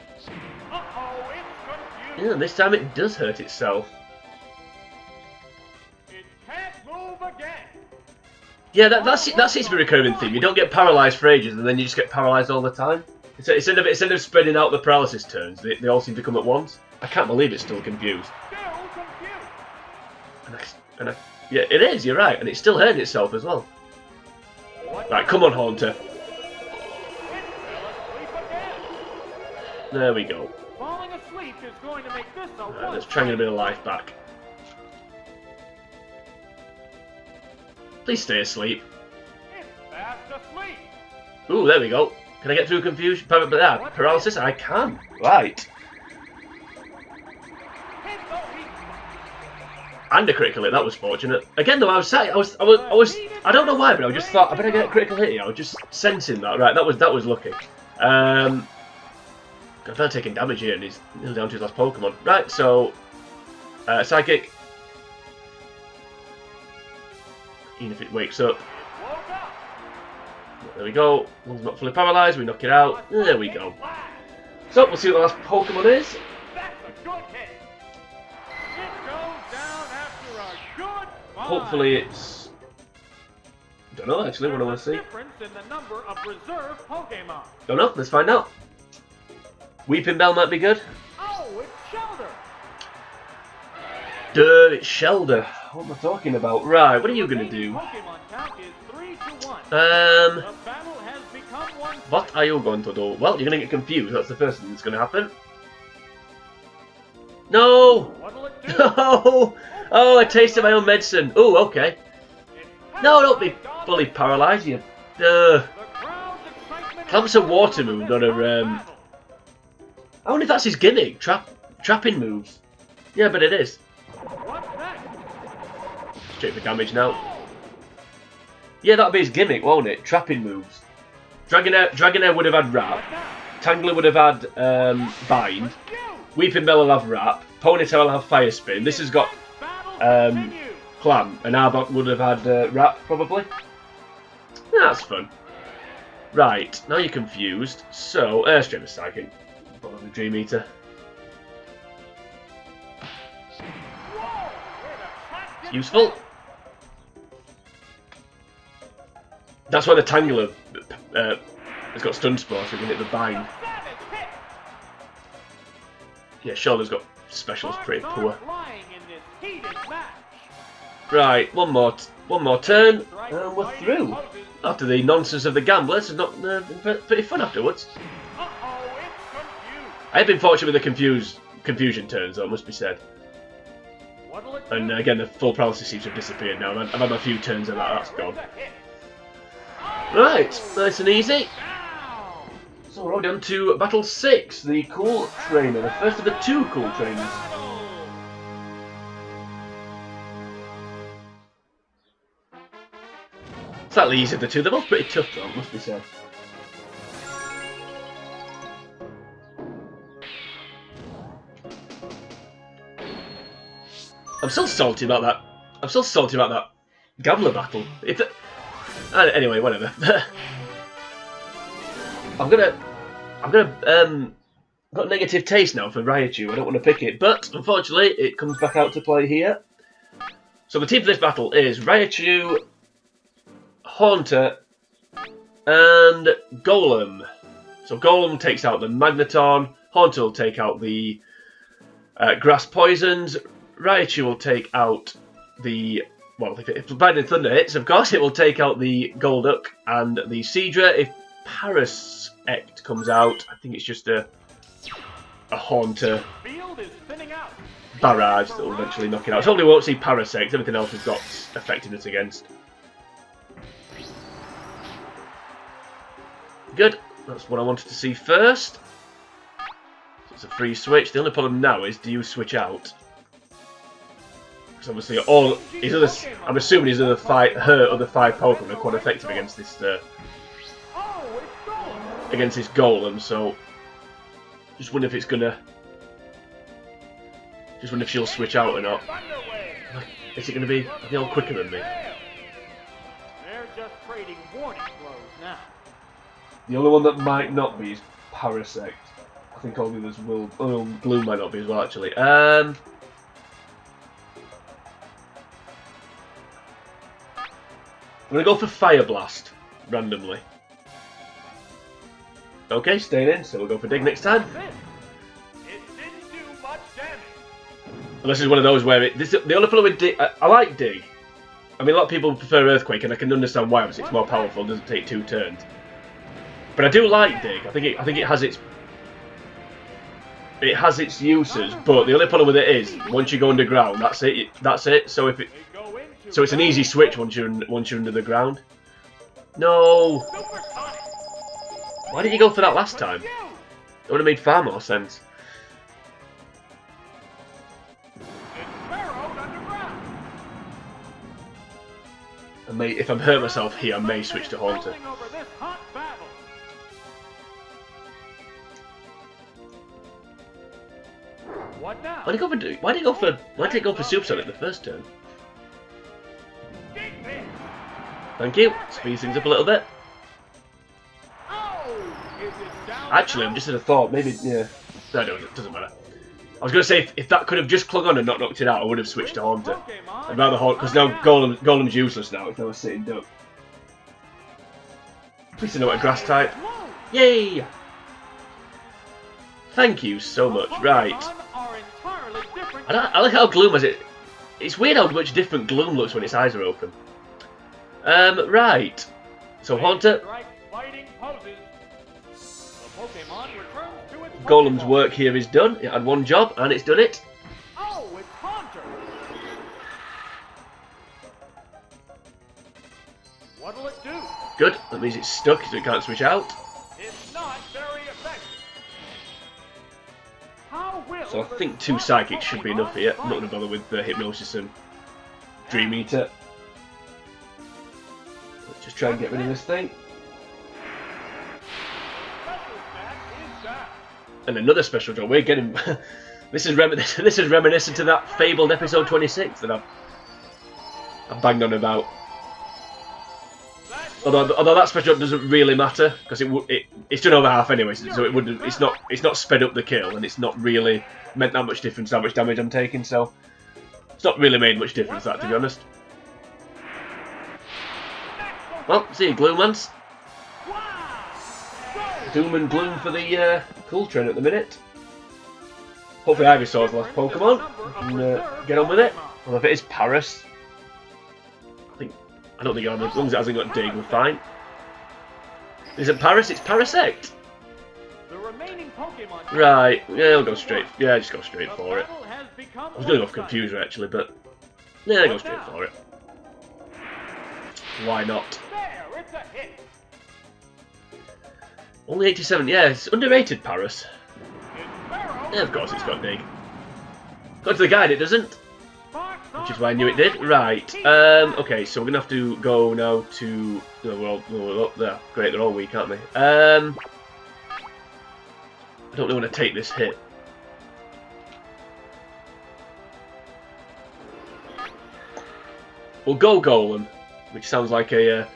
Yeah, and this time it does hurt itself. It can't move again. Yeah, that seems to be a recurring theme. You don't get paralysed for ages, and then you just get paralysed all the time. Instead of spreading out the paralysis turns, they all seem to come at once. I can't believe it's still confused. Still confused. Yeah, it is. You're right, and it's still hurting itself as well. Right, come on, Haunter. There we go. Falling asleep is going to make this a Right, let's try and get a bit of life back. Please stay asleep. It's fast asleep. Ooh, there we go. Can I get through confusion? Paralysis? I can. Right. And a critical hit. That was fortunate. Again, though, I don't know why, but I just thought I better get a critical hit here. I was just sensing that. Right, that was lucky. I felt taking damage here, and he's nearly down to his last Pokemon. Right, so Psychic. Even if it wakes up. There we go. One's not fully paralysed. We knock it out. There we go. So we'll see what the last Pokemon is. That's a good hit. It goes down after a good fight. Hopefully it's. Don't know actually. What do I want to see? Difference in the number of reserve Pokemon. Don't know. Let's find out. Weeping Bell might be good. Oh, it's Shelter. Duh, it's Shelter. What am I talking about? Right, what are you gonna do? Pokemon count is 3-1. The battle has become one. What are you going to do? Well, you're gonna get confused. That's the first thing that's gonna happen. No! What'll it do? No! Oh, a taste of my own medicine. Oh, okay. No, don't be fully paralysed. You. Clamps a water move, not a. I wonder if that's his gimmick. Trapping moves. Yeah, but it is. Straight for damage now. Yeah, that'll be his gimmick, won't it? Trapping moves. Dragonair would have had Wrap. Tangler would have had Bind. Weeping Bell will have Wrap. Ponytail will have Fire Spin. This has got Clam. And Arbok would have had Wrap, probably. Yeah, that's fun. Right, now you're confused. So, straight for Psychic. Follow the Dream Eater. It's useful. That's why the Tangler has got Stun Spore, so we can hit the Bind. Yeah, Shoulder's got specials pretty poor. Right, one more turn, and we're through. After the nonsense of the gamblers, it's not pretty fun afterwards. I have been fortunate with the confusion turns, though, it must be said. And again, the full paralysis seems to have disappeared now. I've had a few turns of that, that's gone. Right, nice and easy. So we're already on to Battle 6, the Cool Trainer, the first of the 2 Cool Trainers. Slightly easier of the two, they're both pretty tough though, must be said. I'm still salty about that. I'm still salty about that Gambler battle. Anyway, whatever. I've got a negative taste now for Raichu. I don't want to pick it, but unfortunately, it comes back out to play here. So the team for this battle is Raichu, Haunter, and Golem. So Golem takes out the Magneton. Haunter will take out the Grass Poisons. Raichu will take out the... Well, if Binding Thunder hits, of course, it will take out the Golduck and the Seadra. If Parasect comes out, I think it's just a Haunter. Field is thinning out. barrage that will eventually knock it out. So hopefully we won't see Parasect. Everything else we've got effectiveness against. Good. That's what I wanted to see first. So it's a free switch. The only problem now is, do you switch out? Because obviously all his other, I'm assuming his other her other 5 Pokemon are quite effective against this Golem. So just wonder if it's gonna. Just wonder if she'll switch out or not. Is it gonna be? Are they all quicker than me? They're just trading warning blows now. The only one that might not be is Parasect. I think all the others will. Oh, Gloom might not be as well, actually. I'm gonna go for Fire Blast randomly. Okay, staying in, so we'll go for Dig next time. It didn't do much damage. And this is one of those where the only problem with Dig, I like Dig. I mean, a lot of people prefer Earthquake, and I can understand why. Obviously, it's more powerful, it doesn't take 2 turns. But I do like Dig. I think it has its uses. But the only problem with it is once you go underground, that's it. That's it. So it's an easy switch once you're under the ground. No. Why didn't you go for that last time? It would have made far more sense. And if I'm hurt myself here, I may switch to Haunter. Why did it go for Supersonic the first turn? Thank you. Speed things up a little bit. Actually, I'm just in a thought. Maybe, yeah. No, it doesn't matter. I was going to say, if that could have just clung on and not knocked it out, I would have switched to Haunter. I'd rather Haunter, because now Golem's useless now. It's now a sitting duck. Please to know what a grass type. Yay! Thank you so much. Right. I like how Gloom has it. It's weird how much different Gloom looks when its eyes are open. Right. So Haunter. Golem's work here is done. It had one job and it's done it. Oh, it's Haunter. What'll it do? Good. That means it's stuck, so it can't switch out. It's not very effective. How will So I think 2 Psychics should be enough here. I'm not going to bother with Hypnosis and Dream Eater. Let's just try and get rid of this thing. And another special job. We're getting. This is reminiscent to that fabled episode 26 that I've banged on about. Although that special job doesn't really matter because it's done over half anyway, so it wouldn't. It's not sped up the kill, and it's not really meant that much difference how much damage I'm taking. So it's not really made much difference, that, to be honest. Well, see you, Gloomance. Doom and Gloom for the Cool Train at the minute. Hopefully Ivysaur's the last Pokemon and get on with it. Well, if it is Paras, I don't think as long as it hasn't got Dig, we're fine. Is it Paras? It's Parasect. Right, yeah, I'll go straight. Yeah, just go straight for it. I was going to go for Confuser actually, but yeah, I'll go straight for it. Why not? Only 87, yeah, it's underrated, Paras. Yeah, of course it's got Dig. Go to the guide, it doesn't. Which is why I knew it did. Right, okay, so we're going to have to go now to... Oh, we're up there. Great, they're all weak, aren't they? I don't really want to take this hit. We'll go Golem, which sounds like a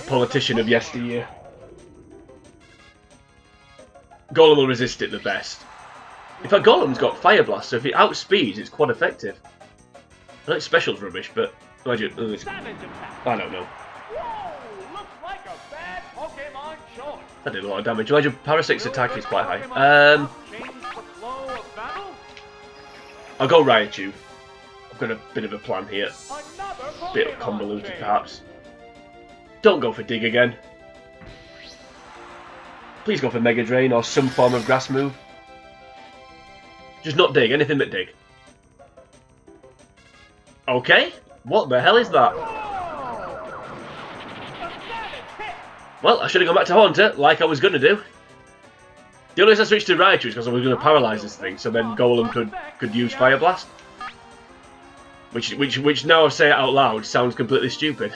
politician of yesteryear. Golem will resist it the best. In fact, Golem's got Fire Blast, so if it outspeeds, it's quite effective. I know it's special's rubbish, but I don't know. That did a lot of damage. Imagine Parasect's attack is quite high. I'll go Raichu. I've got a bit of a plan here. Bit convoluted, perhaps. Don't go for Dig again. Please go for Mega Drain or some form of grass move. Just not Dig, anything but Dig. Okay, what the hell is that? Well, I should have gone back to Haunter, like I was going to do. The only reason I switched to Raichu is because I was going to paralyse this thing, so then Golem could use Fire Blast. Which now I say it out loud sounds completely stupid.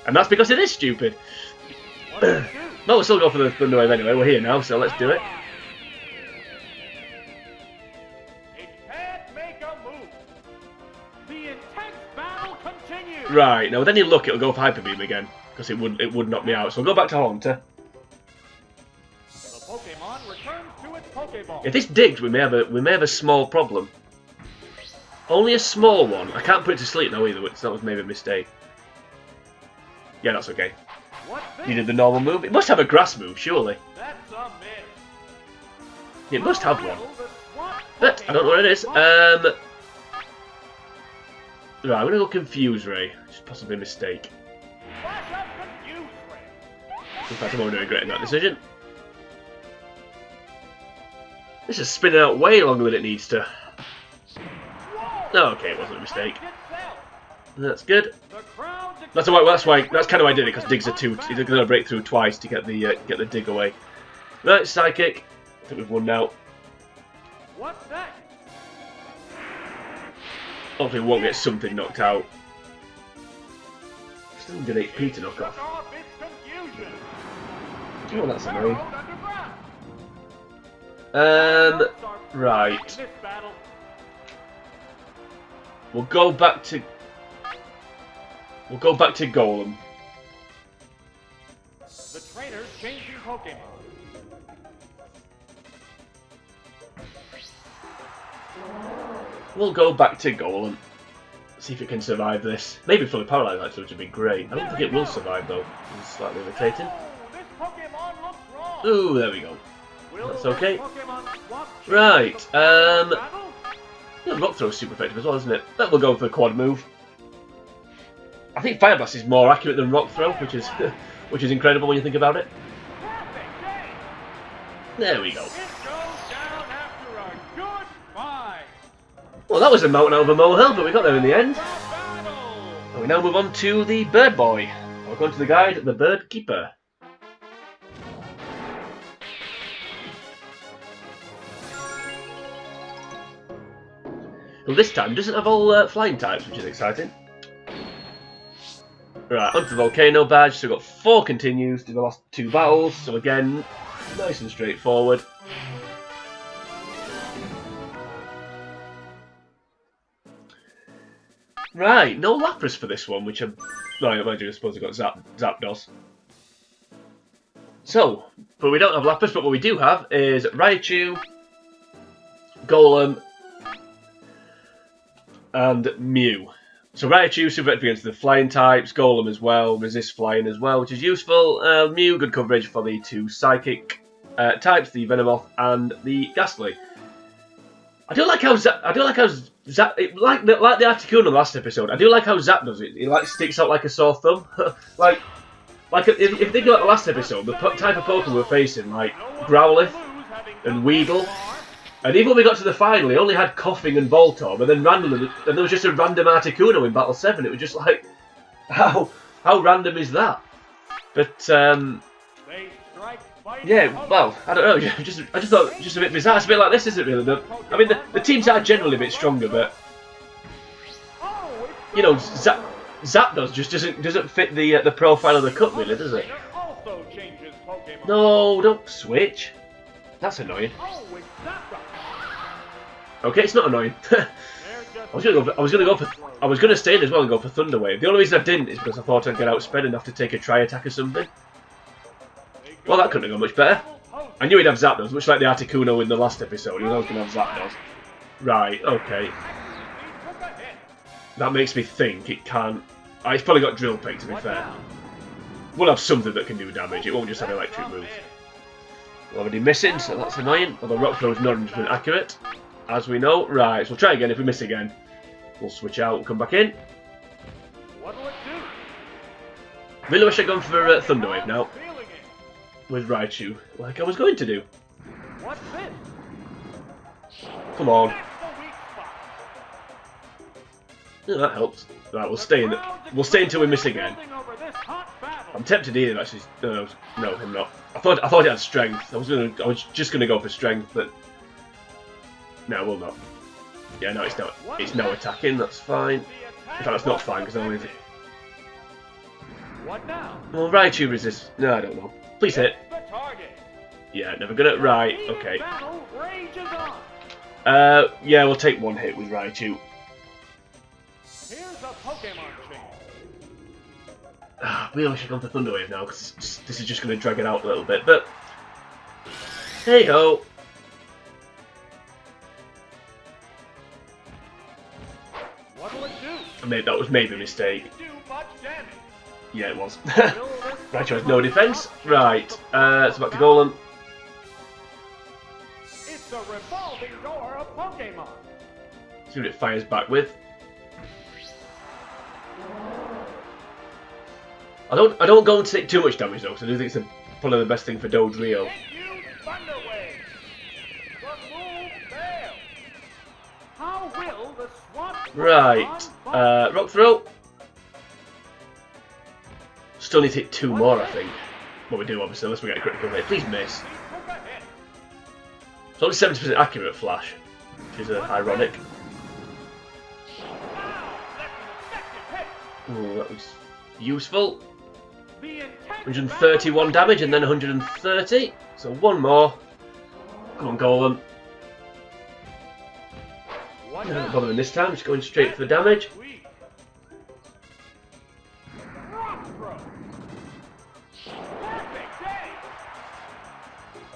And that's because it is stupid. No, we'll still go for the Thunder Wave anyway, we're here now, so let's do it. Right, now with any luck it'll go for Hyper Beam again, because it would knock me out, so we'll go back to Haunter. Pokemon returns to its Pokeball. If this digs, we may have a small problem. Only a small one. I can't put it to sleep now either, which that was maybe a mistake. Yeah, that's okay. You did the normal move. It must have a grass move, surely. That's a miss. It must have one. But I don't know what it is. Right, I'm gonna go Confuse Ray. Just possibly a mistake. In fact, I'm already regretting that decision. This is spinning out way longer than it needs to. Oh, okay, it wasn't a mistake. That's good. That's kind of why I did it, because digs are he's going to break through twice to get the dig away. Right, Psychic. I think we've won now. Hopefully we won't get something knocked out. Still good HP to knock off. Oh, that's annoying. Right. We'll go back to Golem. The trainer's changing Pokemon. We'll go back to Golem. See if it can survive this. Maybe fully paralysed actually, which would be great. I don't think it will survive though. It's slightly irritating. This Pokemon looks wrong. Ooh, there we go. That's okay. Right. Yeah, Rock Throw is super effective as well, isn't it? That will go for the quad move. I think Fire Blast is more accurate than Rock Throw, which is which is incredible when you think about it. There we go. Well, that was a mountain out of a molehill, but we got there in the end. And we now move on to the Bird Boy. We're going to the guide, the Bird Keeper. Well, this time doesn't have all flying types, which is exciting. Right, onto the Volcano Badge. So we've got 4 continues to the last 2 battles. So again, nice and straightforward. Right, no Lapras for this one, which I'm... No, I suppose I've got Zapdos. So, but we don't have Lapras, but what we do have is Raichu, Golem, and Mew. So Raichu, super effective against the flying types, Golem as well, resist flying as well, which is useful. Mew, good coverage for the 2 psychic types, the Venomoth and the Ghastly. I do like how Zap, like the Articuno last episode. I do like how Zap does it. It like sticks out like a sore thumb. like if you think about the last episode, the type of Pokemon we're facing, like Growlithe and Weedle. And even when we got to the final, he only had Coughing and Voltorb, and then randomly, and there was just a random Articuno in Battle 7. It was just like, how random is that? But yeah, well, I don't know. I just thought just a bit bizarre. It's a bit like this, isn't it? Really? I mean, the teams are generally a bit stronger, but you know, Zapdos just doesn't fit the profile of the cup, really, does it? No, don't switch. That's annoying. Okay, it's not annoying. I was gonna stay in as well and go for Thunder Wave. The only reason I didn't is because I thought I'd get outsped and have to take a tri-attack or something. Well, that couldn't have gone much better. I knew he'd have Zapdos, much like the Articuno in the last episode. He was always going to have Zapdos. Right, okay. That makes me think it can't... it's probably got Drill Peck, to be fair. We'll have something that can do damage. It won't just have electric moves. We're already missing, so that's annoying. Although Rock Throw is not 100% accurate, as we know. Right, so we'll try again. If we miss again, we'll switch out and come back in. Really wish I'd gone for Thunder Wave now. With Raichu, like I was going to do. Come on. Yeah, that helps. Right, we'll stay in. We'll stay until we miss again. I'm tempted here, actually. No, I'm not. I thought it had strength. I was just gonna go for strength, but no, we'll not. Yeah, no, it's not. It's no attacking. That's fine. In fact, that's not fine because I only. What now? Well, Raichu resist. No, I don't know. Please hit. Yeah, never gonna. Right. Okay. Yeah, we'll take one hit with Raichu. Here's a Pokemon chain. We only should go for Thunder Wave now because this is just going to drag it out a little bit. But hey ho. What'll it do? That was maybe a mistake. Do much damage. Yeah, it was. Raichu has no defense. Right. It's back to Golem. It's a revolving door of Pokemon. See what it fires back with. I don't go and take too much damage though, because I do think it's probably the best thing for Dodrio. How will the swamp Right. Rock Throw. Still need to hit 2 more, I think. Well, we do obviously, unless we get a critical hit. Please miss. It's only 70% accurate Flash, which is ironic. Ooh, that was useful. 131 damage and then 130. So one more. Come on, Golem. Not bothering this time, just going straight for the damage.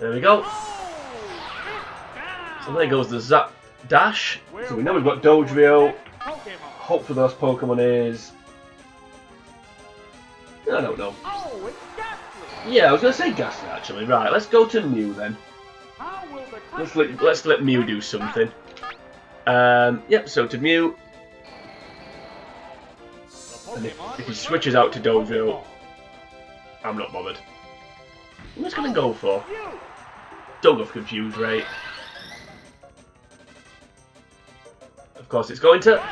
There we go. So there goes the Zap Dash. So we know we've got Dodrio. Hopefully those Pokemon is... I don't know. Yeah, I was going to say Ghastly actually. Right, let's go to Mew then. Let's let Mew do something. Yep, so to Mew. And if he switches out to Dodrio, I'm not bothered. I'm just going to go for. Don't go for Confuse Ray. Of course, it's going to.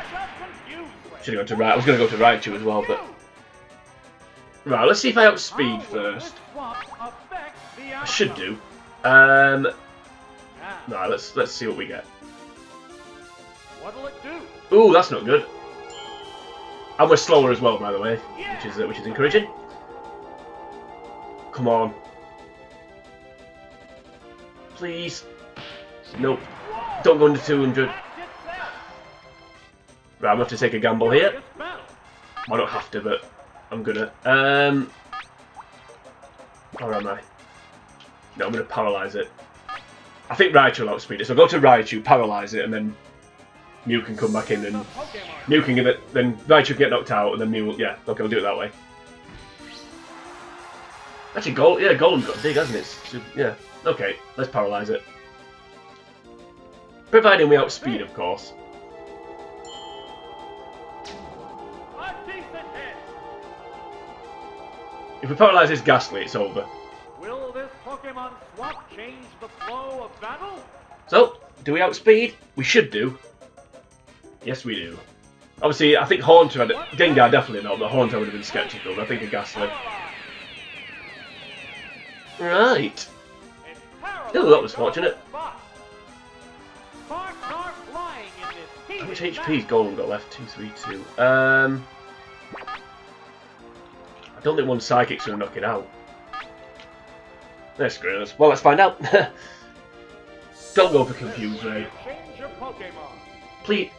Should have gone to I was going to go to Raichu as well, but. Right, let's see if I outspeed first. I should do. Right, let's see what we get. What'll it do? Ooh, that's not good. And we're slower as well, by the way, which is encouraging. Come on. Please. Nope. Don't go under 200. Right, I'm gonna have to take a gamble here. Well, I don't have to, but I'm gonna. Or am I? No, I'm gonna paralyze it. I think Raichu will outspeed it. So I'll go to Raichu, paralyze it, and then Mew can come back in, and Mew can give it. Then Raichu can get knocked out, and then Mew will. Yeah, okay, we'll do it that way. Actually, Golem's got big, hasn't it? So, yeah. Okay, let's paralyze it. Providing we outspeed, of course. If we paralyze this Ghastly, it's over. Will this Pokemon swap change the flow of battle? So, do we outspeed? We should do. Yes, we do. Obviously, I think Haunter had it. Gengar definitely not, but Haunter would have been skeptical. I think a Ghastly. Right. Oh, that was fortunate. How much HP's Golem got left? 232. I don't think one Psychic's going to knock it out. Let's screw this. Well, let's find out. Don't go for Confuse Ray. Please.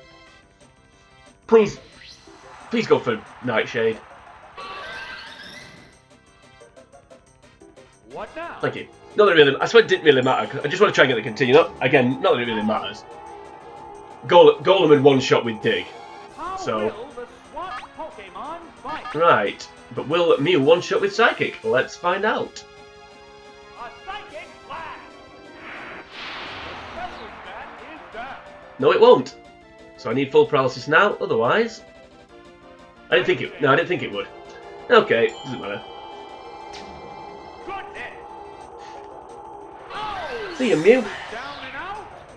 Please go for Nightshade. What now? Thank you. Not that it really. I swear it didn't really matter. I just want to try and get the continue. Again, not that it really matters. Golem in one shot with Dig. So. Right. But will Mew one shot with Psychic? Let's find out. A Psychic Blast. The special stat is down. No, it won't. So I need full paralysis now. Otherwise, I didn't think it. No, I didn't think it would. Okay, doesn't matter. See you, Mew.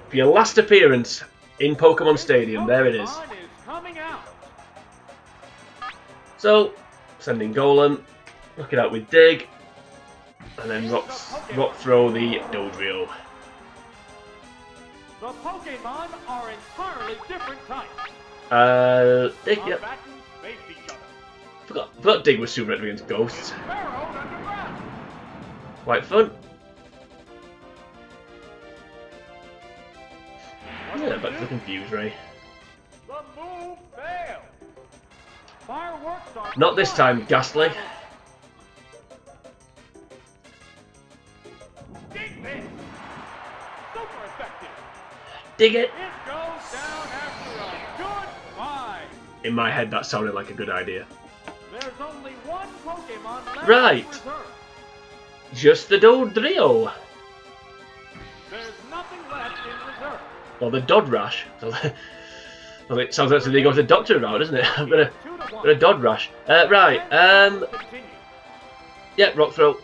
For your last appearance in Pokemon Stadium, there it is. So, sending Golem, knock it out with Dig, and then rock throw the Dodrio. The Pokemon are entirely different types. Dig, yep. Forgot Dig was super against ghosts. Quite fun. Yeah, back to the Confuse Ray. The move failed. Fireworks are Not this time, Ghastly. Dig this. Super effective. Dig it. It goes down after a good fight. In my head, that sounded like a good idea. There's only one Pokemon left Right. in reserve. Just the Dodrio. There's nothing left in reserve. Or the Dodrash. Well, it sounds like something goes the doctor route, doesn't it? I'm gonna Dodrash. Right. Continue. Yeah, rock throw.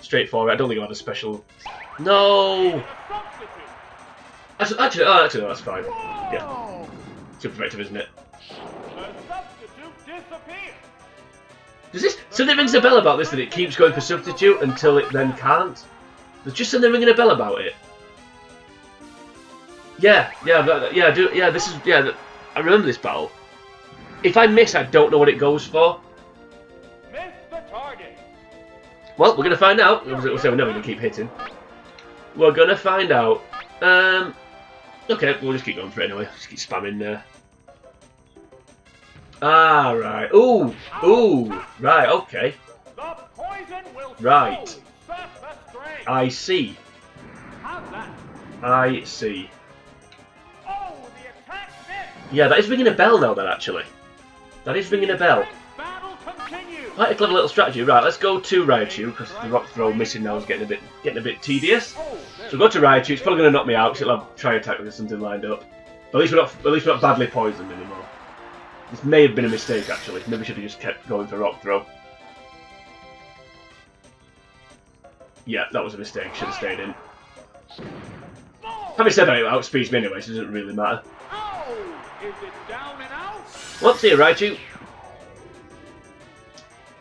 Straightforward. I don't think I'll have a special. No. A substitute. Actually, no, that's fine. Yeah, Whoa! super effective, isn't it? The substitute disappeared. Does this something rings a bell about this that it keeps going for substitute until it then can't? There's just something ringing a bell about it. Yeah. This is I remember this battle. If I miss, I don't know what it goes for. Missed the target. Well, we're gonna find out. We're never gonna keep hitting. We're gonna find out. Okay, we'll just keep going for it anyway. Just keep spamming there. Ah, right. Ooh, right. Okay, The poison will Right. slowly set the strain. I see. How's that? I see. Oh, the attack missed. Yeah, that is ringing a bell now. Then actually, that is ringing a bell. Battle continues. Quite a clever little strategy. Right, let's go to Raichu because the rock throw missing now is getting a bit tedious. Oh, So we'll go to Raichu. It's probably going to knock me out because it'll have try attack with something lined up. But at least we're not badly poisoned anymore. This may have been a mistake actually. Maybe should have just kept going for rock throw. Yeah, that was a mistake. Should have stayed in. Having said that, it outspeeds me anyway, so it doesn't really matter. Oh, is it down and out? Whoops, here, Raichu.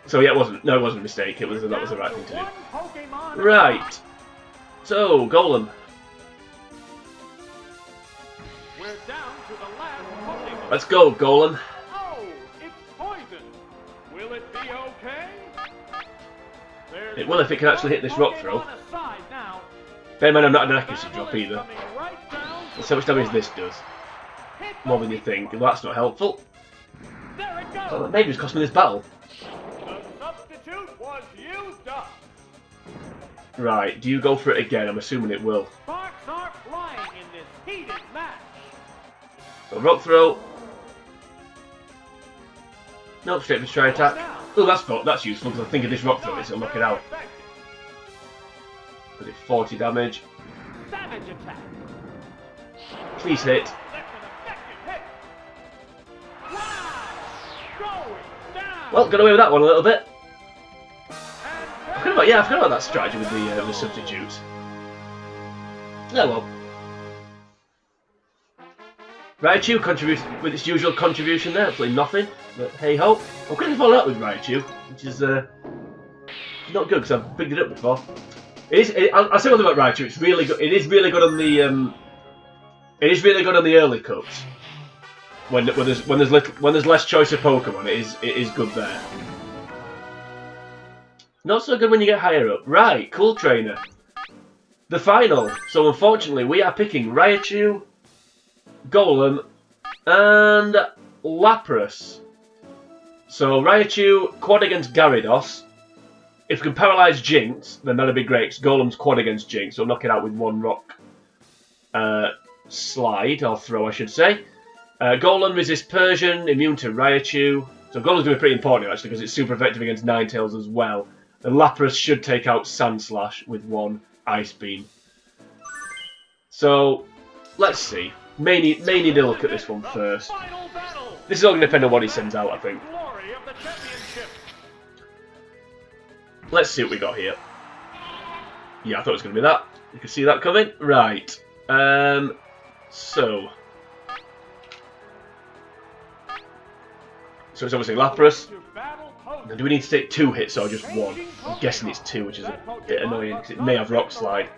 So yeah, it wasn't a mistake. That was the right thing to do. One Pokemon Right. So Golem. We're down to the last Pokemon. Let's go, Golem. Oh, it's poison. Will it be okay? There's It will if it can actually hit this rock throw. Pokemon aside now. Bear in mind, I'm not an accuracy drop Battle is either. coming right down to Let's see how much damage this does. hit More than you think. Well, that's not helpful. There it goes. So that maybe it's cost me this battle. The substitute was used up. Right, do you go for it again? I'm assuming it will. Sparks are flying in this heated match. So rock throw. Nope, straight for try attack. Oh, that's useful because I think if this rock throw it'll knock it out. Because it's 40 damage. Savage attack. Please hit. That's an effective hit. Wow! Going down. Well, got away with that one a little bit. And I forgot about that strategy with the substitutes. Oh well. Raichu contributes with its usual contribution there, absolutely nothing. But hey ho, I'm quickly following up with Raichu, which is not good because I've picked it up before. I'll say one thing about Raichu. It's really good. It is really good on the early cups. When there's less choice of Pokemon, it is good there. Not so good when you get higher up. Right, cool trainer. The final. So unfortunately, we are picking Raichu, Golem, and Lapras. So Raichu quad against Gyarados. If we can paralyze Jinx, then that'd be great. 'Cause Golem's quad against Jinx, so knock it out with one rock slide or throw, I should say. Golem resists Persian, immune to Raichu. So Golem's going to be pretty important actually because it's super effective against Ninetales as well. And Lapras should take out Sandslash with one Ice Beam. So let's see. May need a look at this one first. final battle. This is all going to depend on what he sends out, I think. Glory of the championship. Let's see what we got here. Yeah, I thought it was going to be that. You can see that coming. Right. So So it's obviously Lapras. To battle post. Now, do we need to take 2 hits or just 1? I'm guessing it's 2, which is a bit annoying because it may have Rock Slide.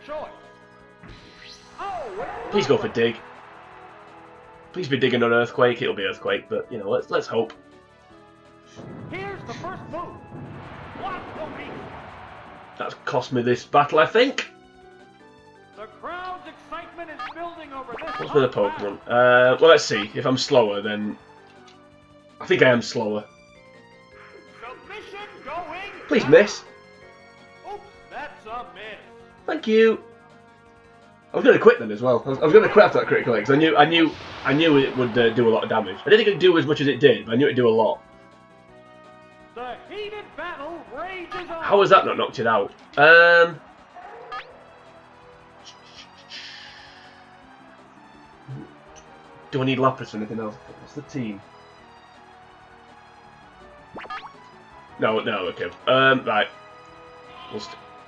Please go for Dig. Please be Dig and not Earthquake. It'll be Earthquake, but you know, let's hope. Here's the first move. Block the weak. That's cost me this battle, I think. The crowd's excitement is building over this. What's with the Pokemon? Well, let's see. If I'm slower, then I think I am slower. Submission going. Please miss. Oops, that's a miss. Thank you. I was going to quit then as well. I was going to quit after that critical hit because I knew it would do a lot of damage. I didn't think it'd do as much as it did, but I knew it'd do a lot. The heated battle rages on. How has that not knocked it out? Do I need Lapras for anything else? What's the team? No, okay. Right. We'll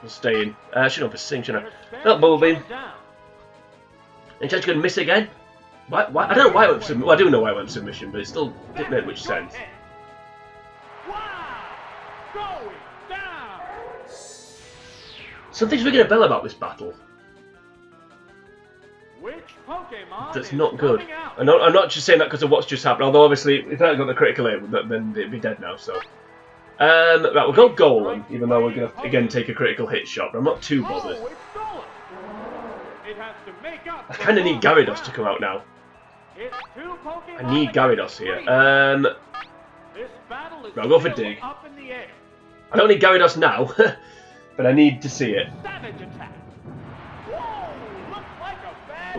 stay in. I should have a sing, shouldn't I? Oh, Bubble Beam. And Chad's going to miss again? Why? I don't know why I went submission. Well, I do know why I went submission, but it still didn't make much sense. Wow! Going down. Something's ringing a bell about this battle. Which Pokemon That's is not good. coming out? I'm not just saying that because of what's just happened, although obviously if I hadn't got the critical hit, then it'd be dead now, so. Right, we'll go Golem, even though we're going to, again, take a critical hit shot, but I'm not too bothered. Oh, it's Golem. It has to make up. I kind of need Gyarados to come out now. It's 2 Pokemon I need Gyarados here. This battle is I'll go for still Dig. up in the air. I don't need Gyarados now, but I need to see it. Savage attack. Whoa, looks like a bad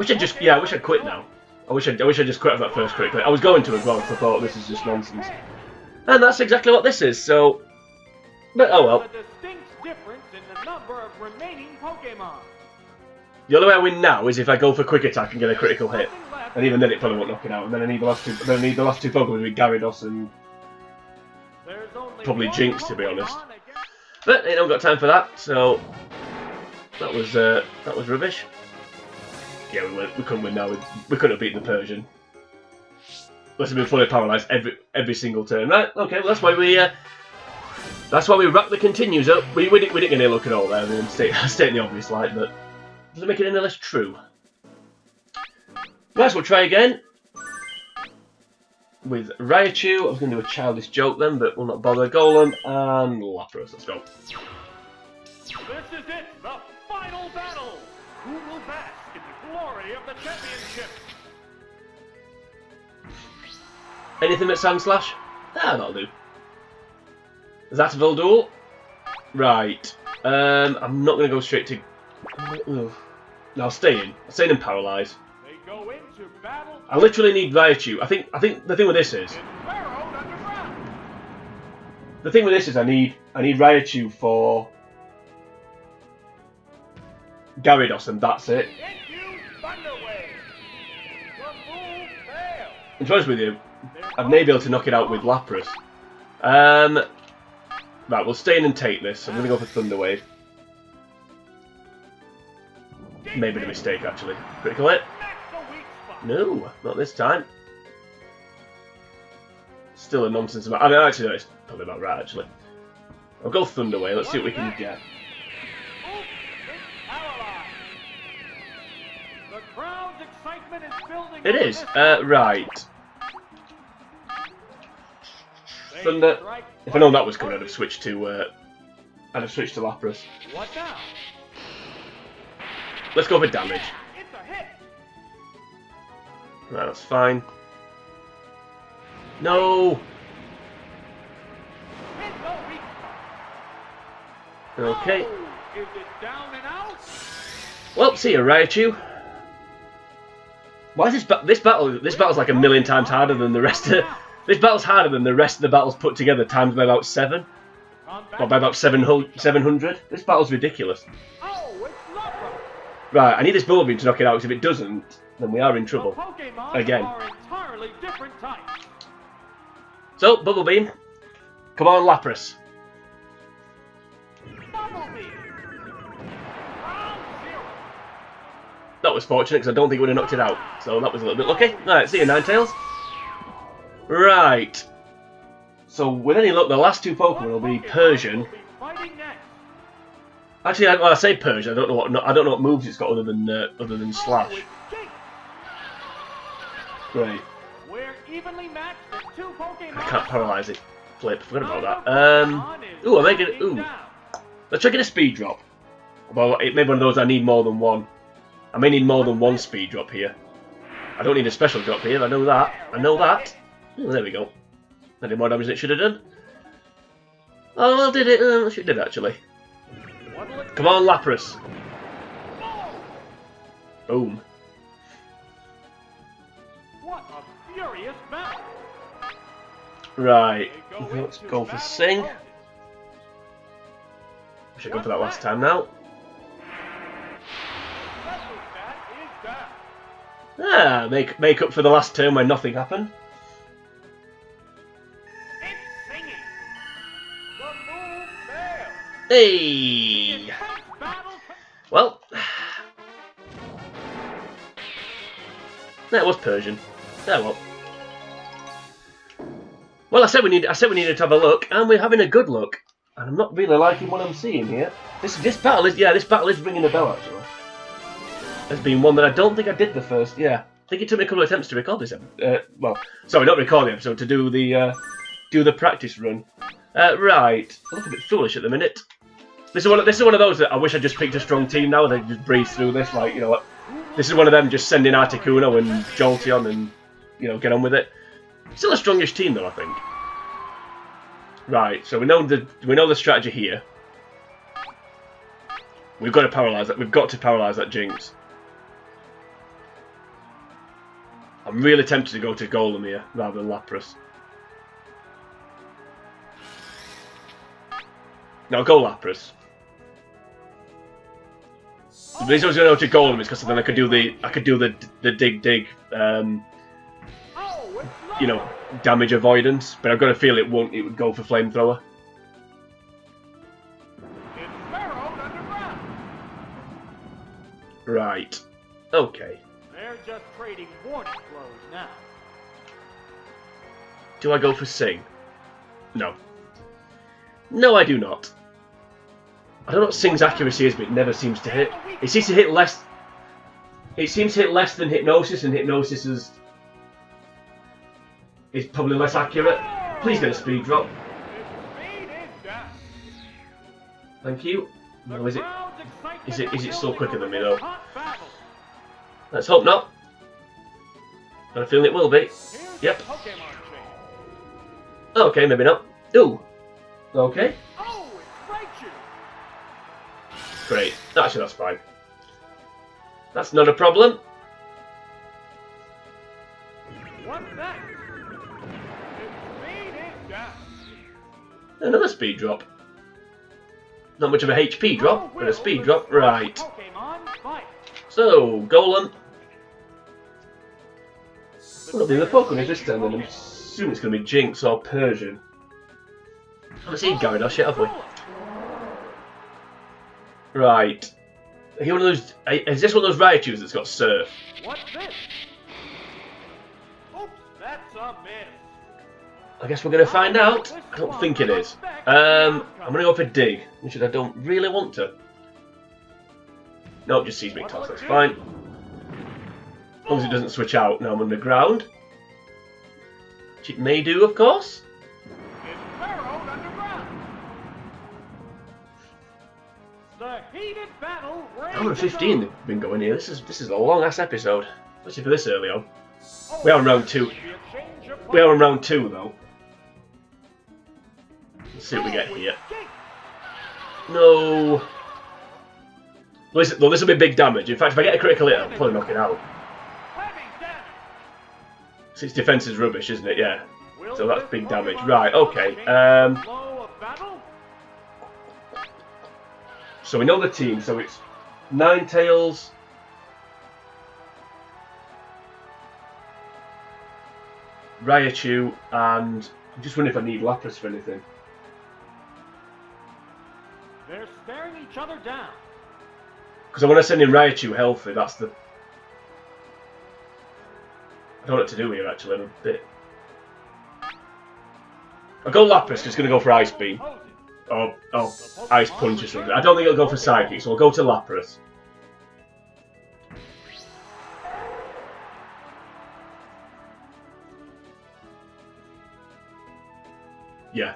I wish I'd quit now. I wish I just quit after that first critical hit. I was going to as well, because I thought this is just nonsense. And that's exactly what this is, so. But oh well. A distinct difference in the number of remaining Pokemon. The only way I win now is if I go for quick attack and get a critical hit, and even then it probably won't knock it out. And then I need the last two. Then I need the last 2 Pokemon with Gyarados and probably Jinx, to be honest. But I don't got time for that, so that was rubbish. Yeah, we couldn't win now. We couldn't have beaten the Persian. Must have been fully paralysed every single turn. Right? Okay, well that's why we wrap the continues up. We didn't get any luck at all there. I mean, state the obvious light, but doesn't make it any less true. Right, so we'll try again with Raichu. I was going to do a childish joke then, but we'll not bother. Golem and Lapras. Let's go. This is it, the final battle. Who will bask in the glory of the championship? Anything but Sand Slash? Ah, that'll do. Is that a Volduel? Right. I'm not going to go straight to. No, I'll stay in. I'll stay in and paralyse. They go into battle. I literally need Raichu. I think the thing with this is. It's burrowed underground. The thing with this is I need Raichu for Gyarados, and that's it. Into Thunder Wave. The move failed. And to be honest with you, I may be able to knock it out with Lapras. Right, we'll stay in and take this. I'm going to go for Thunder Wave. Maybe a mistake, actually. Critical hit. No, not this time. Still a nonsense about. I mean, actually, no, it's probably about right, actually. I'll go Thunder Wave. Let's see what we can get. It is. Right. Thunder. If I know that was coming, I'd have switched to Lapras. What now? Let's go for damage. It's a hit. Right, that's fine. No. Okay. Is it down and out? Well, see you, Raichu. Why is this battle? This battle's like a million times harder than the rest of. This battle's harder than the rest of the battles put together, times by about 7. Or by about 700. This battle's ridiculous. Oh, it's Lapras. Right, I need this Bubble Beam to knock it out, because if it doesn't, then we are in trouble. Pokemon Again. are entirely different types. So, Bubble Beam. Come on, Lapras. Bubble Beam. Round 0. That was fortunate, because I don't think it would have knocked it out. So that was a little bit lucky. Alright, see you, Ninetales. Right. So with any luck, the last two Pokemon will be Persian. Actually, when I say Persian, I don't know what moves it's got other than Slash. Great. I can't paralyze it. Flip. Forgot about that. Ooh, I'm making it. Ooh. Let's try get a speed drop. Well, it may be one of those I need more than one. I may need more than one speed drop here. I don't need a special drop here. I know that. I know that. Ooh, there we go. I did more damage than it should have done. Oh, well, did it? It did actually. Come on, Lapras. Boom. What a furious battle. Right. Let's go for Sing. I should go for that last time now. Ah, make up for the last turn when nothing happened. Hey! Well, that was Persian. Yeah, well, I said we needed to have a look, and we're having a good look. And I'm not really liking what I'm seeing here. This battle is ringing a bell actually. There's been one that I don't think I did the first. Yeah, I think it took me a couple of attempts to record this. Well, sorry, not record the episode, to do the practice run. Right, I look a bit foolish at the minute. This is one of those that I wish I just picked a strong team now. They just breeze through this, like, you know what? This is one of them just sending Articuno and Jolteon and, you know, get on with it. Still a strongish team though, I think. Right, so we know the strategy here. We've got to paralyze that. We've got to paralyze that Jinx. I'm really tempted to go to Golem here rather than Lapras. No, go Lapras. The reason I was going to go to Golem is because then I could do the dig, you know, damage avoidance. But I've got a feel it would go for Flamethrower. Right. Okay. They're just trading warning blows now. Do I go for Sing? No. No, I do not. I don't know what Sing's accuracy is, but it never seems to hit. It seems to hit less. It seems to hit less than Hypnosis, and Hypnosis is probably less accurate. Please get a speed drop. Thank you. No, is it? Is it still quicker than me though? Let's hope not. Got a feeling it will be. Yep. Okay, maybe not. Ooh. Okay. Great. Actually, that's fine. That's not a problem. Another speed drop. Not much of a HP drop, but a speed drop. Right. So, Golem. What'll be the Pokemon is this then? And I assume it's going to be Jinx or Persian. I haven't seen Gyarados yet, have we? Right. Are you one of those? Is this one of those Raichus that's got Surf? What's this? Oops, that's a miss. I guess we're going to find out. I don't think it is. I'm going to go for Dig, which I don't really want to. No, it just Seismic Toss, that's fine. As long as it doesn't switch out. Now I'm underground. Which it may do, of course. Hour and 15 they've been going here. This is a long ass episode, especially for this early on. We are in round 2. We are in round 2 though. Let's see what we get here. No. Well, this will be big damage. In fact, if I get a critical hit, I'll probably knock it out. Its defense is rubbish, isn't it? Yeah. So that's big damage. Right. Okay. So we know the team. So it's Ninetales, Raichu, and I'm just wondering if I need Lapras for anything. They're staring each other down. Because I want to send in Raichu healthy. That's the. I don't know what to do here actually. I'm a bit. I'll go Lapras because it's going to go for Ice Beam. Or Ice Punch or something. I don't think it'll go for Psychic, so I'll go to Lapras. Yeah.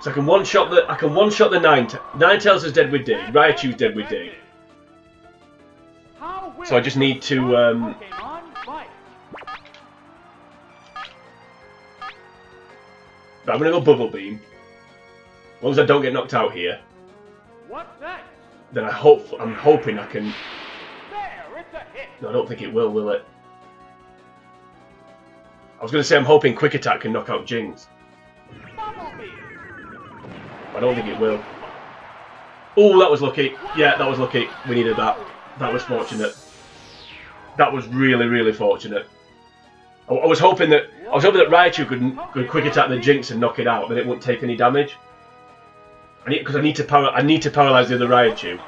So I can one-shot the Ninetales is dead with Dig. Raichu's dead with Dig. So I just need to I'm gonna go Bubble Beam. As long as I don't get knocked out here. Then I'm hoping I can. No, I don't think it will it? I was gonna say I'm hoping Quick Attack can knock out Jinx. I don't think it will. Oh, that was lucky. Yeah, that was lucky. We needed that. That was fortunate. That was really, really fortunate. I was hoping that Raichu could Quick Attack the Jinx and knock it out, then it wouldn't take any damage. Because I need to paralyze the other Raichu.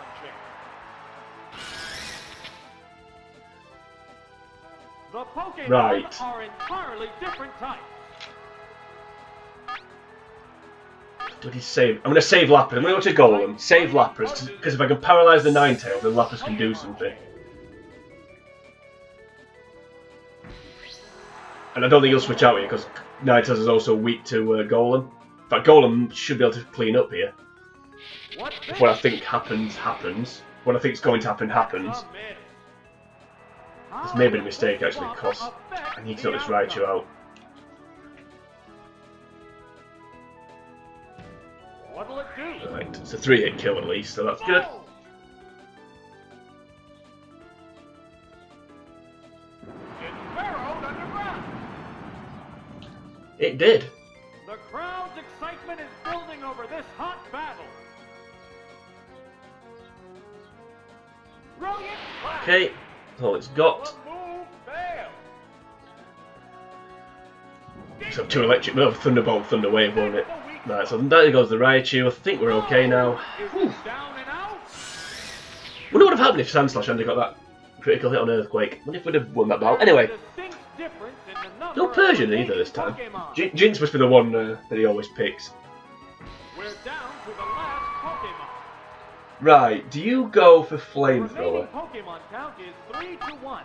Right. Did he save? I'm going to save Lapras. I'm going to go to Golem. Save Lapras, because if I can paralyze the Ninetales, then Lapras can do something. And I don't think he'll switch out here, because Ninetales is also weak to Golem. In fact, Golem should be able to clean up here. If what I think happens, happens. What I think is going to happen, happens. This may have been a mistake, actually, because I need to knock this Raichu out. Right, it's a 3-hit kill at least, so that's good. It did. The crowd's excitement is building over this hot battle. Okay, that's all it's got. So 2 electric, no, Thunderbolt, Thunder Wave, won't it? Right, so there goes the Raichu. I think we're okay now. Whew. Wonder what would have happened if Sandslash hadn't got that critical hit on Earthquake. Wonder if we'd have won that battle. Anyway, no Persian either this time. Jinx must be the one that he always picks. Right, do you go for Flamethrower?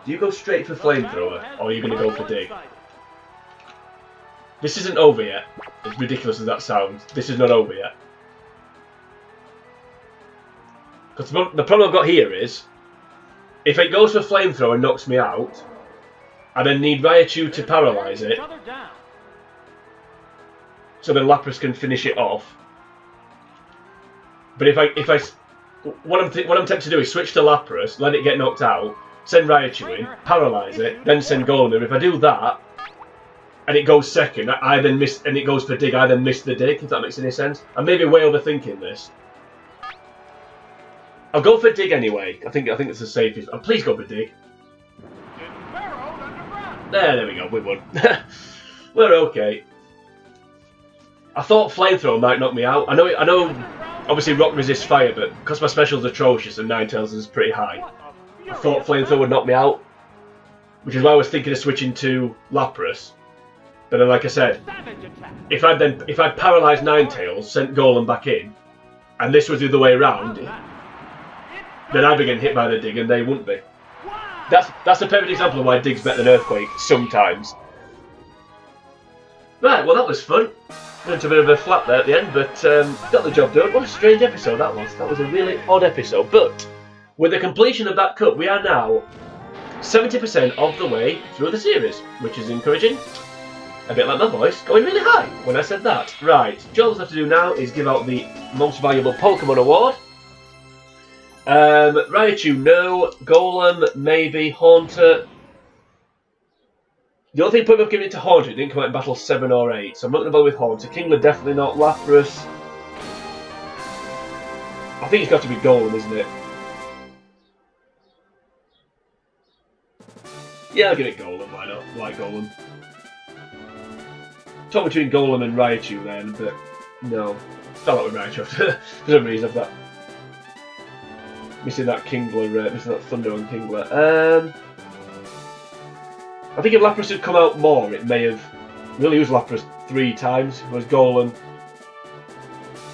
Do you go straight for Flamethrower, or are you going to go for Dig? This isn't over yet. As ridiculous as that sounds, this is not over yet. Because the problem I've got here is, if it goes for Flamethrower and knocks me out, I then need Raichu to paralyze it, so then Lapras can finish it off. But what I'm tempted to do is switch to Lapras, let it get knocked out, send Raichu in, paralyze it, then send Golem. If I do that, and it goes second, I then miss, and it goes for Dig, I then miss the Dig, if that makes any sense. I'm maybe way overthinking this. I'll go for Dig anyway. I think it's the safest. Oh, please go for Dig. There we go, we won. We're okay. I thought Flamethrower might knock me out. I know obviously Rock resists fire, but because my special's atrocious and Ninetales is pretty high, I thought Flamethrower would knock me out. Which is why I was thinking of switching to Lapras. But then, like I said, if I'd paralysed Ninetales, sent Golem back in, and this was the other way around, then I'd be getting hit by the Dig and they wouldn't be. That's a perfect example of why Dig's better than Earthquake sometimes. Right, well that was fun. Went into a bit of a flap there at the end, but got the job done. What a strange episode that was. That was a really odd episode. But with the completion of that cup, we are now 70% of the way through the series, which is encouraging. A bit like my voice going really high when I said that. Right, all we have to do now is give out the most valuable Pokemon award. Raichu, no. Golem, maybe. Haunter. The only thing put up giving it to Haunter, it didn't come out in Battle 7 or 8, so I'm not going to bother with Haunter. Kingler, definitely not. Lapras. I think it's got to be Golem, isn't it? Yeah, I'll give it Golem, why not? Like Golem. Talk between Golem and Raichu then, but no. Fell out with Raichu for some reason. I've got missing that Kingler, missing that Thunder on Kingler. I think if Lapras had come out more, it may have. We'll use Lapras 3 times, whereas Golem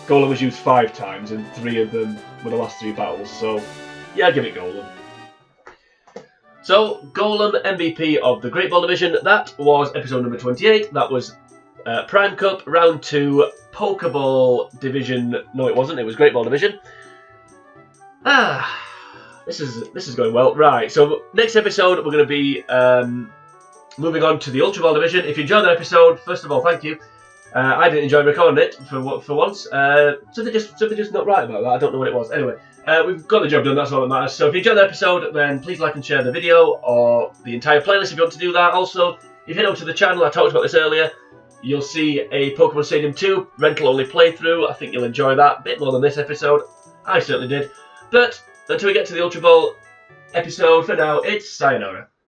was used 5 times, and 3 of them were the last 3 battles. So yeah, give it Golem. So Golem MVP of the Great Ball Division. That was episode number 28. That was Prime Cup Round 2 Pokeball Division. No, it wasn't. It was Great Ball Division. This is going well. Right. So next episode we're going to be moving on to the Ultra Ball Division. If you enjoyed that episode, first of all, thank you. I didn't enjoy recording it for once. Something just not right about that. I don't know what it was. Anyway, we've got the job done. That's all that matters. So if you enjoyed the episode, then please like and share the video or the entire playlist if you want to do that. Also, if you head over to the channel, I talked about this earlier. You'll see a Pokemon Stadium 2 rental-only playthrough. I think you'll enjoy that a bit more than this episode. I certainly did. But until we get to the Ultra Ball episode, for now, it's sayonara.